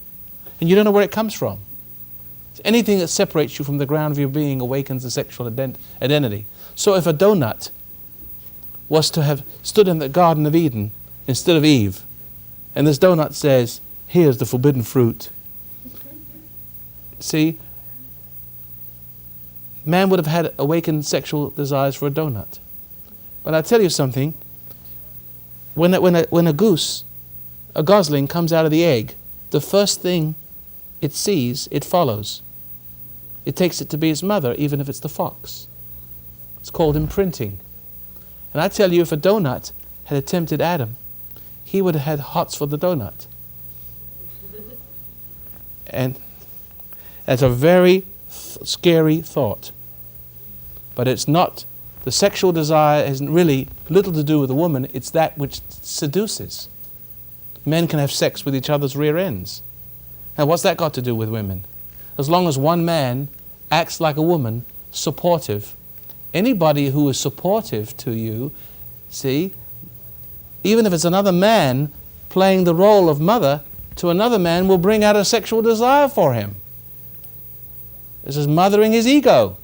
B: And you don't know where it comes from. So anything that separates you from the ground of your being awakens a sexual identity. So if a donut was to have stood in the Garden of Eden instead of Eve, and this donut says, here's the forbidden fruit. See, man would have had awakened sexual desires for a donut. But I tell you something, when a goose, a gosling, comes out of the egg, the first thing it sees, it follows. It takes it to be its mother, even if it's the fox. It's called imprinting. And I tell you, if a donut had tempted Adam, he would have had hots for the donut. And that's a very scary thought. But it's not, the sexual desire has really little to do with a woman, it's that which seduces. Men can have sex with each other's rear ends. Now what's that got to do with women? As long as one man acts like a woman, supportive, anybody who is supportive to you, see, even if it's another man playing the role of mother to another man, will bring out a sexual desire for him. This is mothering his ego.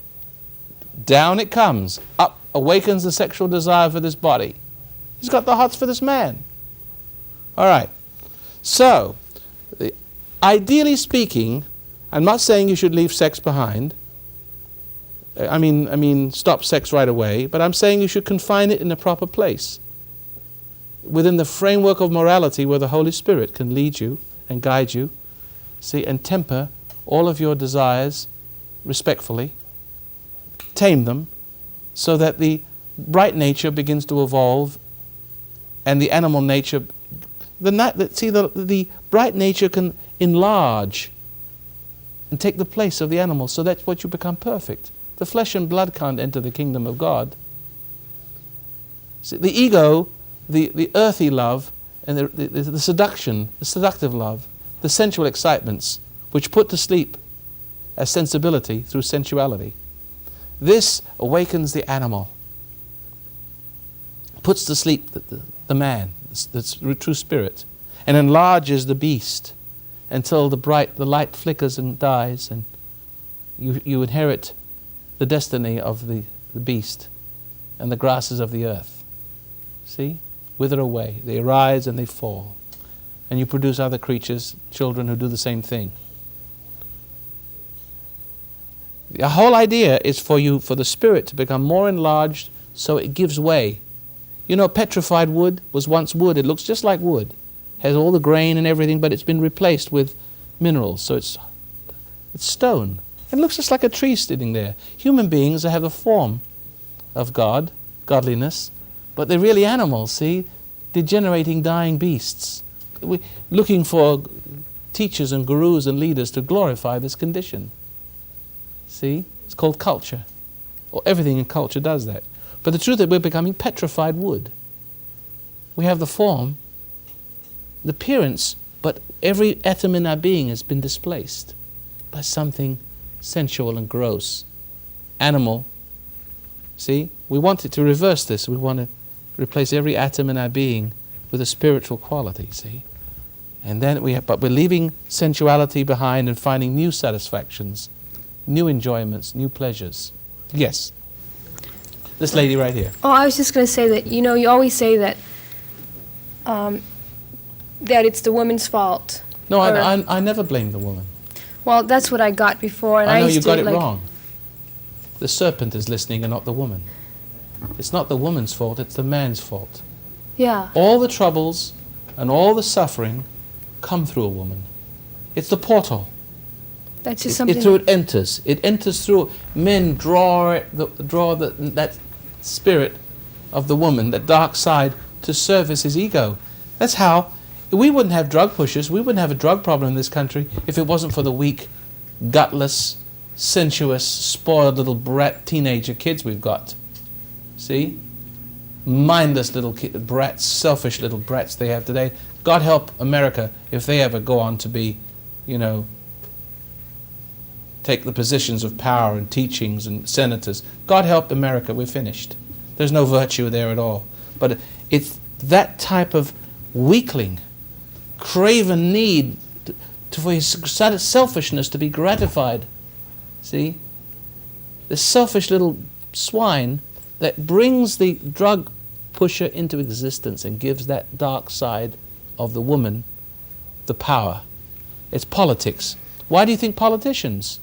B: Down it comes, up, awakens the sexual desire for this body. He's got the hots for this man. All right. So, ideally speaking, I'm not saying you should leave sex behind. I mean, stop sex right away. But I'm saying you should confine it in a proper place, within the framework of morality, where the Holy Spirit can lead you and guide you, see, and temper all of your desires respectfully, tame them, so that the bright nature begins to evolve, and the animal nature. The bright nature can enlarge and take the place of the animal, so that's what you become perfect. The flesh and blood can't enter the kingdom of God. See, the ego, the earthy love, and the seduction, the seductive love, the sensual excitements, which put to sleep as sensibility through sensuality. This awakens the animal, puts to sleep the man, the true spirit, and enlarges the beast until the light flickers and dies, and you inherit the destiny of the beast and the grasses of the earth. See? Wither away. They arise and they fall. And you produce other creatures, children who do the same thing. The whole idea is for the spirit to become more enlarged so it gives way. You know, petrified wood was once wood. It looks just like wood. Has all the grain and everything, but it's been replaced with minerals. So it's stone. It looks just like a tree sitting there. Human beings have the form of God, godliness, but they're really animals, see? Degenerating, dying beasts. We're looking for teachers and gurus and leaders to glorify this condition. See? It's called culture. Or everything in culture does that. But the truth is we're becoming petrified wood. We have the form, the appearance, but every atom in our being has been displaced by something sensual and gross, animal. See? We want it to reverse this. We want to replace every atom in our being with a spiritual quality, see? And then but we're leaving sensuality behind and finding new satisfactions, new enjoyments, new pleasures. Yes. This lady right here.
J: Oh, I was just going to say that, you know, you always say that that it's the woman's fault.
B: No, I never blame the woman.
J: Well, that's what I got before. And
B: I know
J: used
B: you got
J: to,
B: it
J: like,
B: wrong. The serpent is listening and not the woman. It's not the woman's fault, it's the man's fault.
J: Yeah.
B: All the troubles and all the suffering come through a woman. It's the portal.
J: That's just
B: It
J: something.
B: through it enters. It enters through. Men draw that spirit of the woman, that dark side, to service his ego. That's how. We wouldn't have drug pushers. We wouldn't have a drug problem in this country if it wasn't for the weak, gutless, sensuous, spoiled little brat teenager kids we've got. See? Mindless little brats, selfish little brats they have today. God help America if they ever go on to be, take the positions of power and teachings and senators. God help America, we're finished. There's no virtue there at all. But it's that type of weakling, craven need for his selfishness to be gratified. See? This selfish little swine that brings the drug pusher into existence and gives that dark side of the woman the power. It's politics. Why do you think politicians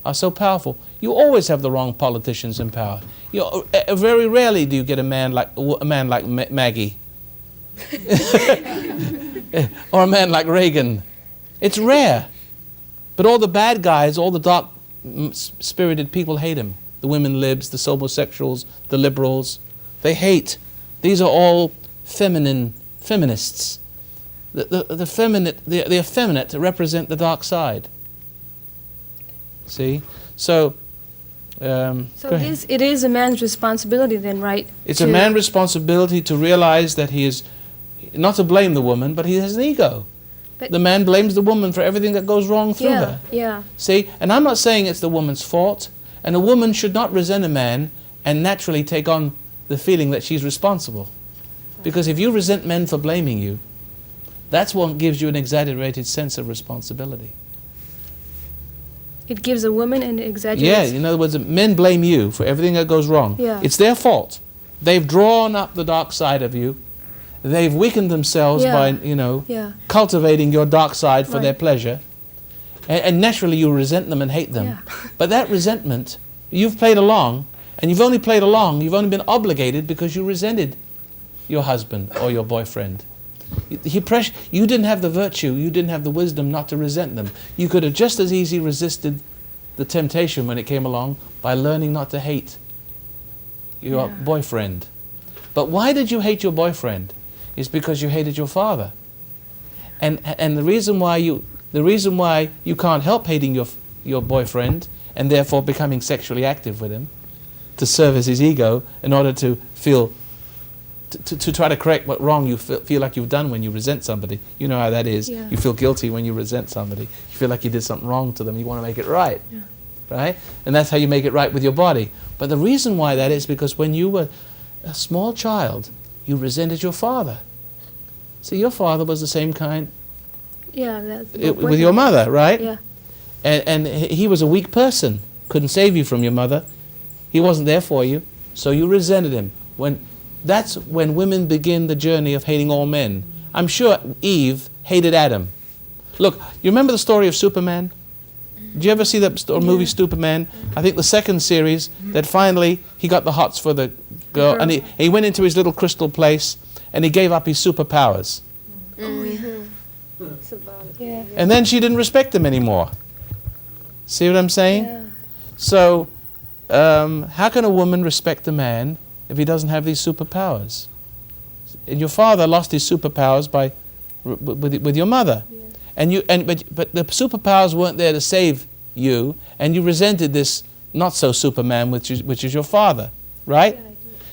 B: are so powerful? You always have the wrong politicians in power. Very rarely do you get a man like Maggie or a man like Reagan. It's rare. But all the bad guys, all the dark-spirited people hate him. The women libs, the homosexuals, the liberals. They hate. These are all feminists. The effeminate represent the dark side. See? So
J: it is a man's responsibility then, right?
B: It's a man's responsibility to realize that he is, not to blame the woman, but he has an ego.
J: But
B: the man blames the woman for everything that goes wrong through her.
J: Yeah.
B: See? And I'm not saying it's the woman's fault, and a woman should not resent a man and naturally take on the feeling that she's responsible. Because if you resent men for blaming you, that's what gives you an exaggerated sense of responsibility.
J: It gives a woman an exaggerated...
B: Yeah, in other words, men blame you for everything that goes wrong.
J: Yeah.
B: It's their fault. They've drawn up the dark side of you. They've weakened themselves by, cultivating your dark side for their pleasure. And naturally you resent them and hate them.
J: Yeah.
B: But that resentment, you've played along, and you've only played along, you've only been obligated because you resented your husband or your boyfriend. You didn't have the virtue, you didn't have the wisdom not to resent them. You could have just as easily resisted the temptation when it came along by learning not to hate your boyfriend. But why did you hate your boyfriend? It's because you hated your father. And the reason why you can't help hating your boyfriend and therefore becoming sexually active with him to service his ego in order to feel to try to correct what wrong you feel like you've done when you resent somebody. You know how that is.
J: Yeah.
B: You feel guilty when you resent somebody. You feel like you did something wrong to them. You want to make it right.
J: Yeah.
B: Right? And that's how you make it right with your body. But the reason why that is because when you were a small child, you resented your father. See, your father was the same kind with your mother, right?
J: Yeah.
B: And he was a weak person. Couldn't save you from your mother. He wasn't there for you. So you resented him. That's when women begin the journey of hating all men. I'm sure Eve hated Adam. Look, you remember the story of Superman? Did you ever see that movie Superman? I think the second series, that finally he got the hots for the girl, and he went into his little crystal place and he gave up his superpowers.
J: Yeah.
B: And then she didn't respect him anymore. See what I'm saying?
J: Yeah.
B: So, how can a woman respect a man if he doesn't have these superpowers? And your father lost his superpowers with your mother, but the superpowers weren't there to save you, and you resented this not so Superman, which is your father, right?
J: Yeah,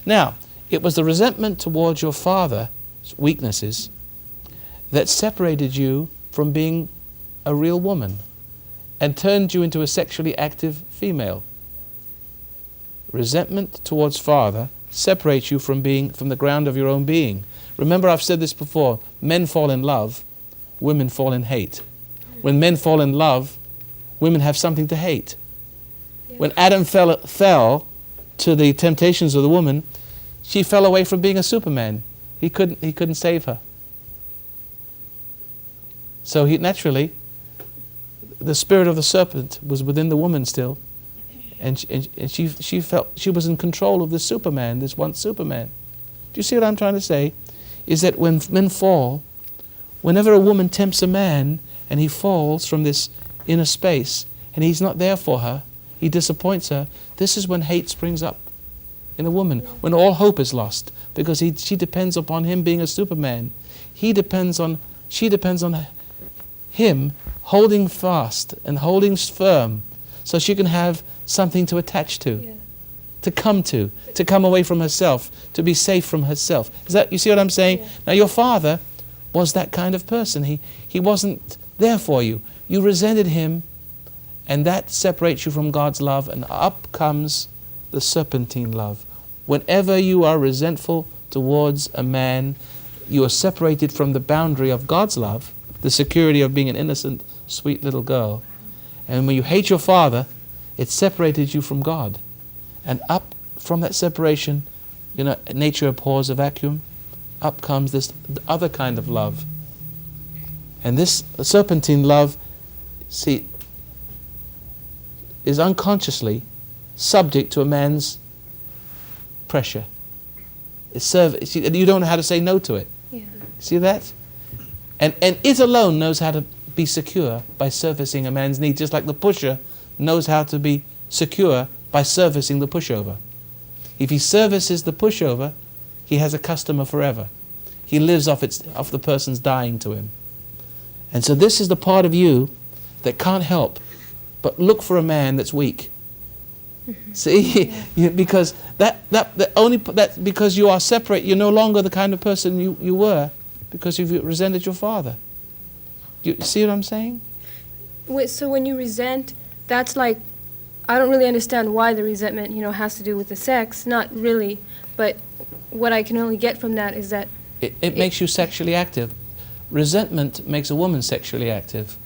B: Now, it was the resentment towards your father's weaknesses that separated you from being a real woman and turned you into a sexually active female. Resentment towards father separates you from the ground of your own being. Remember, I've said this before, men fall in love, women fall in hate. When men fall in love, women have something to hate.
J: Yeah.
B: When Adam fell to the temptations of the woman, she fell away from being a Superman. He couldn't save her. So naturally, the spirit of the serpent was within the woman still, and she felt she was in control of this Superman, this once Superman. Do you see what I'm trying to say? Is that when men fall, whenever a woman tempts a man and he falls from this inner space and he's not there for her, he disappoints her, this is when hate springs up in a woman, when all hope is lost, because she depends upon him being a Superman. She depends on him holding fast and holding firm so she can have something to attach to, to come away from herself, to be safe from herself. You see what I'm saying? Yeah. Now your father was that kind of person. He wasn't there for you. You resented him, and that separates you from God's love, and up comes the serpentine love. Whenever you are resentful towards a man, you are separated from the boundary of God's love, the security of being an innocent, sweet little girl. And when you hate your father, it separated you from God. And up from that separation, nature abhors a vacuum, up comes this other kind of love. And this serpentine love, see, is unconsciously subject to a man's pressure. You don't know how to say no to it.
J: Yeah.
B: See that? And it alone knows how to be secure by servicing a man's needs, just like the pusher knows how to be secure by servicing the pushover. If he services the pushover, he has a customer forever. He lives off the person's dying to him. And so this is the part of you that can't help but look for a man that's weak. See, because because you are separate, you're no longer the kind of person you were, because you've resented your father. You see what I'm saying?
J: Wait, so when you resent, that's like, I don't really understand why the resentment, has to do with the sex. Not really, but what I can only get from that is that
B: it makes you sexually active. Resentment makes a woman sexually active.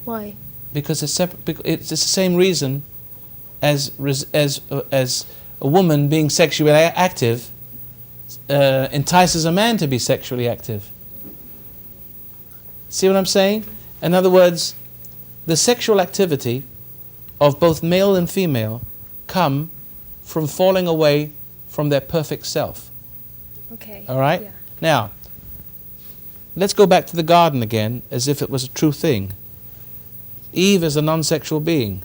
J: Why?
B: Because it's the same reason as a woman being sexually active entices a man to be sexually active. See what I'm saying? In other words, the sexual activity of both male and female come from falling away from their perfect self.
J: Okay.
B: All right?
J: Yeah.
B: Now, let's go back to the garden again as if it was a true thing. Eve is a non-sexual being.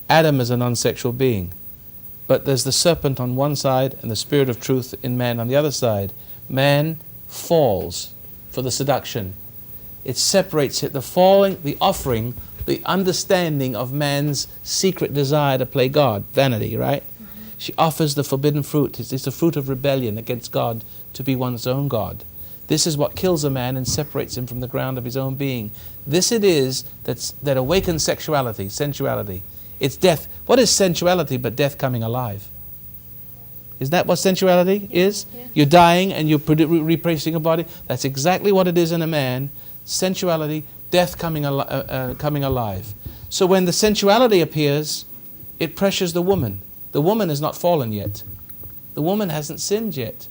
B: Adam is a non-sexual being. But there's the serpent on one side and the spirit of truth in man on the other side. Man falls for the seduction. It separates it, the falling, the offering, the understanding of man's secret desire to play God, vanity, right? Mm-hmm. She offers the forbidden fruit. It's the fruit of rebellion against God to be one's own God. This is what kills a man and separates him from the ground of his own being. This it is that awakens sexuality, sensuality. It's death. What is sensuality but death coming alive? Is that what sensuality is? Yeah. You're dying and you're replacing a body. That's exactly what it is in a man. Sensuality, death coming alive. So when the sensuality appears, it pressures the woman. The woman has not fallen yet. The woman hasn't sinned yet.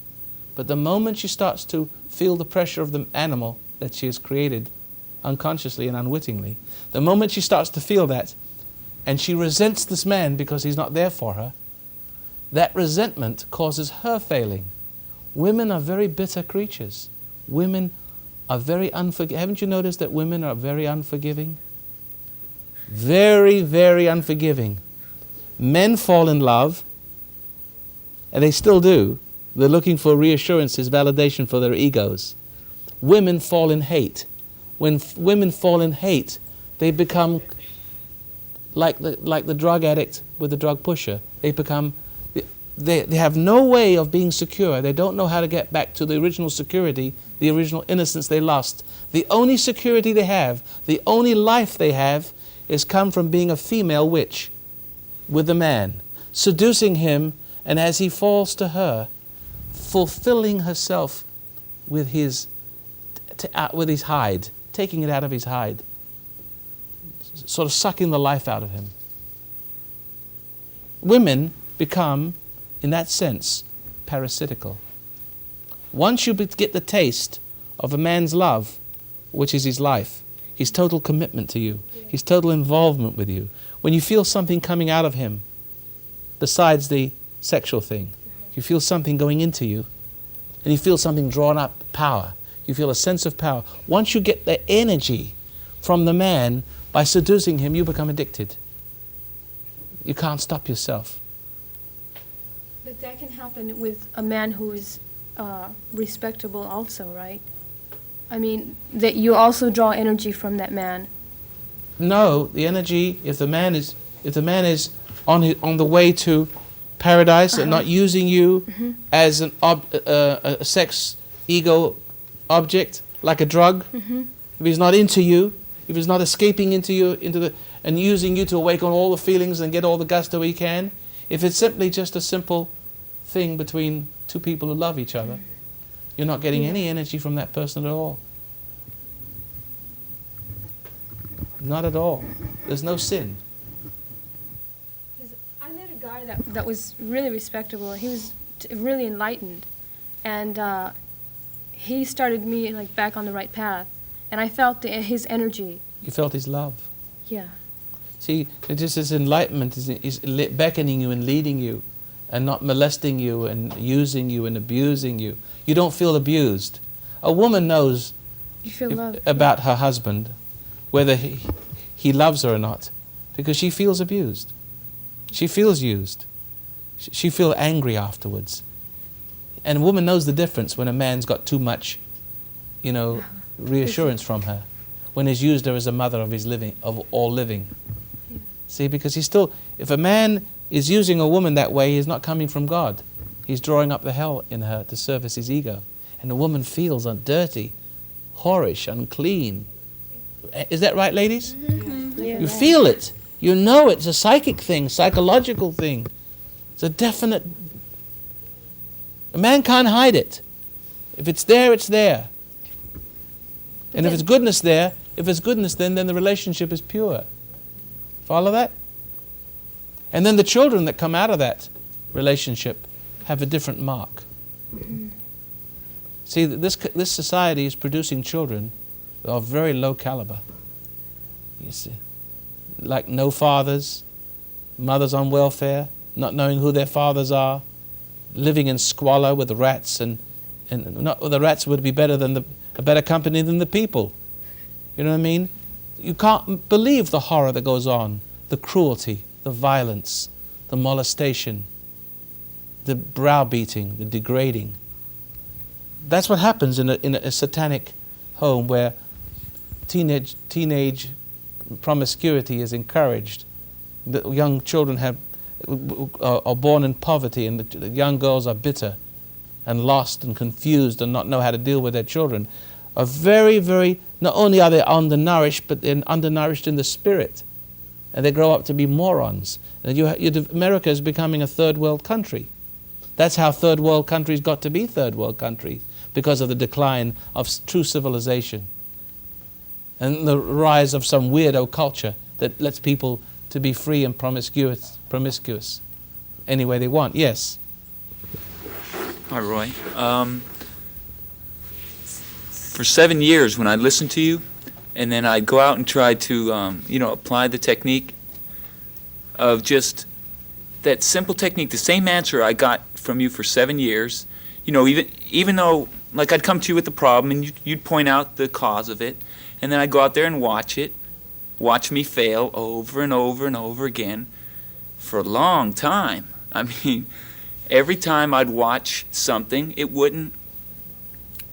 B: But the moment she starts to feel the pressure of the animal that she has created unconsciously and unwittingly, the moment she starts to feel that, and she resents this man because he's not there for her, that resentment causes her failing. Women are very bitter creatures. Women are very unforgiving. Haven't you noticed that women are very unforgiving? Very, very unforgiving. Men fall in love, and they still do. They're looking for reassurances, validation for their egos. Women fall in hate. When women fall in hate, they become like the drug addict with the drug pusher. They have no way of being secure. They don't know how to get back to the original security, the original innocence they lost. The only security they have, the only life they have, is come from being a female witch with a man, seducing him, and as he falls to her, fulfilling herself with his hide, taking it out of his hide, sort of sucking the life out of him. Women become, in that sense, parasitical. Once you get the taste of a man's love, which is his life, his total commitment to you, his total involvement with you, when you feel something coming out of him besides the sexual thing, you feel something going into you, and you feel something drawn up, power. You feel a sense of power. Once you get the energy from the man, By seducing him, you become addicted. You can't stop yourself.
J: But that can happen with a man who is respectable also, right? I mean, that you also draw energy from that man.
B: No, the energy, if the man is on the way to paradise and not using you as a sex ego object, like a drug, if he's not into you, if he's not escaping into you, and using you to awaken all the feelings and get all the gusto he can, if it's simply just a simple thing between two people who love each other, you're not getting any energy from that person at all. Not at all. There's no sin.
J: I met a guy that was really respectable. He was really enlightened, and he started me like back on the right path, and I felt his energy.
B: You felt his love.
J: Yeah.
B: See, it just this enlightenment is beckoning you and leading you, and not molesting you and using you and abusing you. You don't feel abused. A woman knows
J: You feel love.
B: about her husband, whether he loves her or not, because she feels abused. She feels used. She feels angry afterwards. And a woman knows the difference when a man's got too much, reassurance from her, when he's used her as a mother of all living.
J: Yeah.
B: See, because if a man is using a woman that way, he's not coming from God. He's drawing up the hell in her to service his ego. And the woman feels dirty, whorish, unclean. Is that right, ladies?
J: Yeah.
B: You feel it. You know it. It's a psychic thing, psychological thing. It's a definite... A man can't hide it. If it's there, it's there. And if it's goodness there, then the relationship is pure. Follow that? And then the children that come out of that relationship have a different mark. See, this society is producing children of very low caliber. You see, like no fathers, mothers on welfare, not knowing who their fathers are, living in squalor with the rats, and the rats would be a better company than the people. You know what I mean? You can't believe the horror that goes on, the cruelty, the violence, the molestation, the browbeating, the degrading. That's what happens in a satanic home where teenage promiscuity is encouraged. The young children are born in poverty, and the young girls are bitter and lost and confused and not know how to deal with their children. Are very, very, not only are they undernourished, but they're undernourished in the spirit. And they grow up to be morons. And America is becoming a third world country. That's how third world countries got to be third world countries, because of the decline of true civilization and the rise of some weirdo culture that lets people to be free and promiscuous any way they want. Yes?
K: Hi, Roy. For 7 years, when I listened to you, and then I'd go out and try to, apply the technique of just that simple technique, the same answer I got from you for 7 years, even though, like, I'd come to you with the problem, and you'd point out the cause of it, and then I'd go out there and watch me fail over and over and over again for a long time. I mean, every time I'd watch something, it wouldn't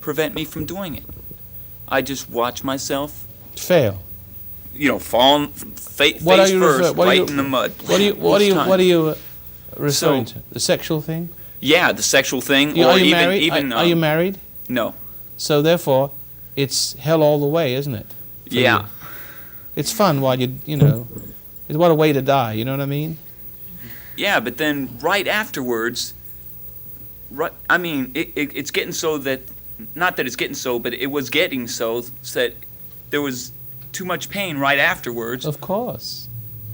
K: prevent me from doing it. I just watch myself
B: fail.
K: Fall face first, right in the mud.
B: What are you referring to? The sexual thing?
K: Yeah, the sexual thing.
B: Are you married? Are you married?
K: No.
B: So therefore, it's hell all the way, isn't it?
K: Yeah.
B: You? It's fun while it's what a way to die. You know what I mean?
K: Yeah, but then right afterwards, it's getting so that, not that it's getting so, but it was getting so that there was too much pain right afterwards.
B: Of course.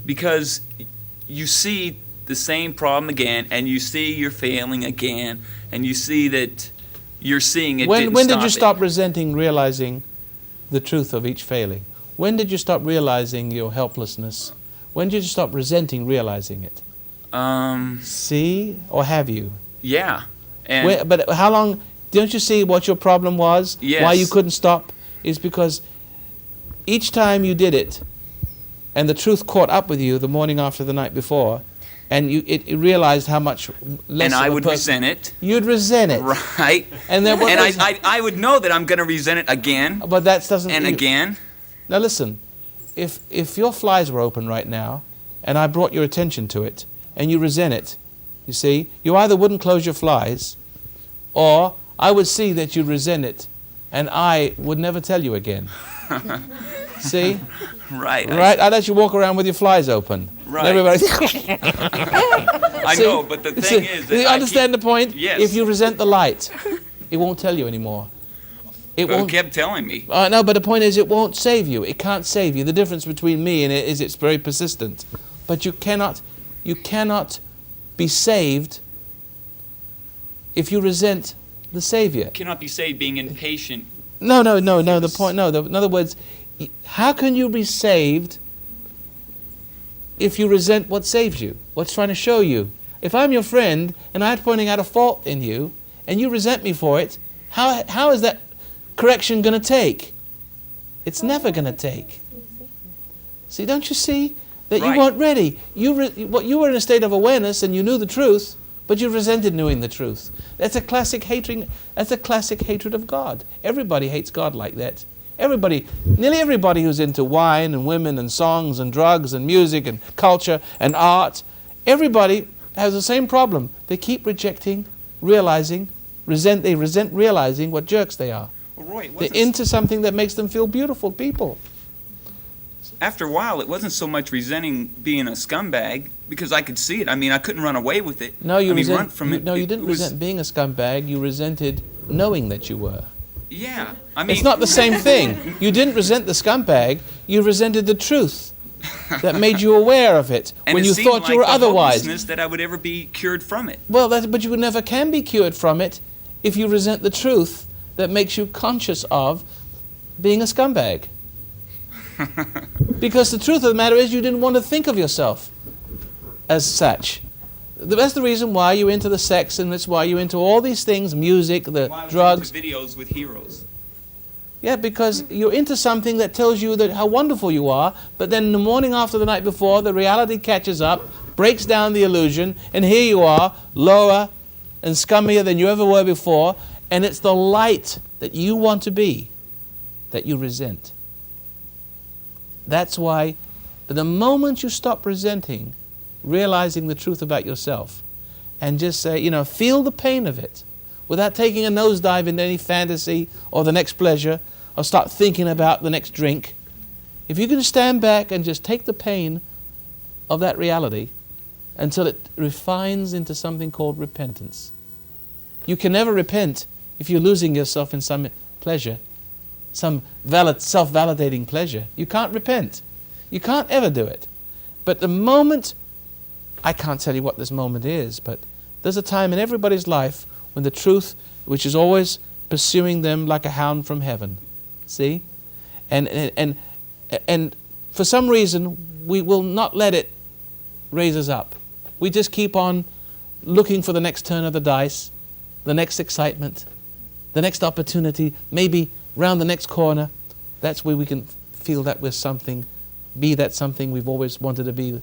K: Because you see the same problem again, and you see you're failing again, and you see that you're seeing it.
B: When did you stop realizing the truth of each failing? When did you stop realizing your helplessness? When did you stop realizing it? See? Or have you?
K: Yeah.
B: But how long? Don't you see what your problem was?
K: Yes.
B: Why you couldn't stop is because each time you did it, and the truth caught up with you the morning after the night before, and you realized how much less
K: And I
B: of a
K: would
B: person-
K: resent it.
B: You'd resent it.
K: Right.
B: And then what
K: And
B: was-
K: I would know that I'm going to resent it again
B: But that doesn't...
K: and again.
B: Now listen, if your flies were open right now, and I brought your attention to it, and you resent it, you see, you either wouldn't close your flies, or I would see that you resent it, and I would never tell you again. See?
K: Right.
B: Right? I'd let you walk around with your flies open.
K: Right.
B: And everybody...
K: I
B: See?
K: know, but the thing
B: See,
K: is
B: do you
K: that
B: understand the point?
K: Yes.
B: If you resent the light, it won't tell you anymore. It
K: Well,
B: won't...
K: kept telling me.
B: No, but the point is, it won't save you. It can't save you. The difference between me and it is it's very persistent. But you cannot be saved if you resent the Savior.
K: Cannot be saved being impatient.
B: No. The point. No. In other words, how can you be saved if you resent what saves you? What's trying to show you? If I'm your friend and I'm pointing out a fault in you, and you resent me for it, how is that correction going to take? It's never going to take. See, don't you see that
K: Right.
B: you weren't ready? You were in a state of awareness and you knew the truth, but you resented knowing the truth. That's a classic hatred. That's a classic hatred of God. Everybody hates God like that. Nearly everybody who's into wine and women and songs and drugs and music and culture and art, everybody has the same problem. They keep rejecting, realizing, they resent realizing what jerks they are.
K: Well, Roy, it
B: They're
K: wasn't
B: into something that makes them feel beautiful people.
K: after a while, it wasn't so much resenting being a scumbag because I could see it. I mean, I couldn't run away with it.
B: No, you
K: run from it.
B: No, you
K: It
B: didn't
K: was-
B: resent being a scumbag. You resented knowing that you were.
K: Yeah, I mean,
B: It's not the same thing. You didn't resent the scumbag. You resented the truth that made you aware of it
K: and
B: when
K: it
B: you
K: seemed
B: thought
K: like
B: you were
K: the
B: otherwise.
K: hopelessness that I would ever be cured from it.
B: Well, but you never can be cured from it if you resent the truth that makes you conscious of being a scumbag. Because the truth of the matter is you didn't want to think of yourself as such. That's the reason why you're into the sex, and that's why you're into all these things, music, the
K: Why I was
B: drugs.
K: into videos with heroes.
B: Yeah, because you're into something that tells you that how wonderful you are, but then in the morning after the night before, the reality catches up, breaks down the illusion, and here you are, lower and scummier than you ever were before, and it's the light that you want to be that you resent. That's why the moment you stop resenting, realizing the truth about yourself, and just say, feel the pain of it, without taking a nosedive into any fantasy or the next pleasure, or start thinking about the next drink. If you can stand back and just take the pain of that reality until it refines into something called repentance. You can never repent if you're losing yourself in some pleasure, some self-validating pleasure. You can't repent. You can't ever do it. But the moment, I can't tell you what this moment is, but there's a time in everybody's life when the truth, which is always pursuing them like a hound from heaven, see? And for some reason, we will not let it raise us up. We just keep on looking for the next turn of the dice, the next excitement, the next opportunity, maybe round the next corner. That's where we can feel that we're something, be that something we've always wanted to be,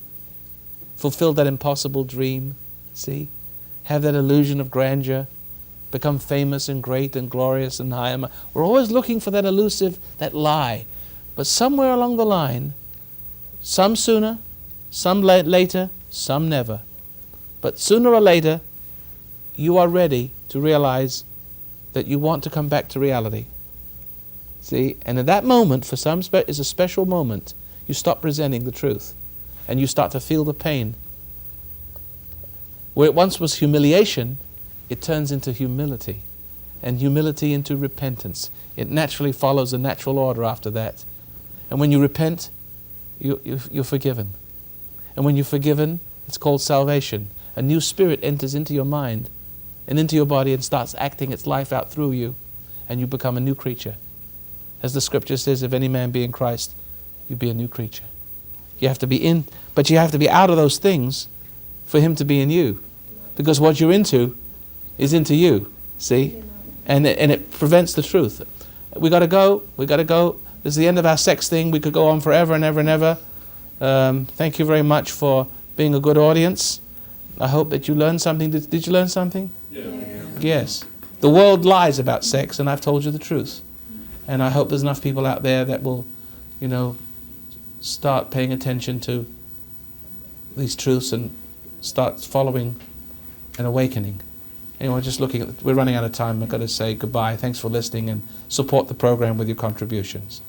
B: fulfill that impossible dream, see? Have that illusion of grandeur, become famous and great and glorious and high. We're always looking for that elusive, that lie. But somewhere along the line, some sooner, some later, some never. But sooner or later, you are ready to realize that you want to come back to reality. See? And at that moment, for some is a special moment, you stop resenting the truth. And you start to feel the pain. Where it once was humiliation, it turns into humility. And humility into repentance. It naturally follows a natural order after that. And when you repent, you're forgiven. And when you're forgiven, it's called salvation. A new spirit enters into your mind and into your body and starts acting its life out through you. And you become a new creature. As the scripture says, if any man be in Christ, you be a new creature. You have to be in, but you have to be out of those things for him to be in you. Because what you're into is into you, see? And it prevents the truth. We got to go. This is the end of our sex thing. We could go on forever and ever and ever. Thank you very much for being a good audience. I hope that you learned something. Did you learn something? Yes. The world lies about sex, and I've told you the truth. And I hope there's enough people out there that will, you know, start paying attention to these truths and start following an awakening. Anyway, just we're running out of time. I've got to say goodbye. Thanks for listening, and support the program with your contributions.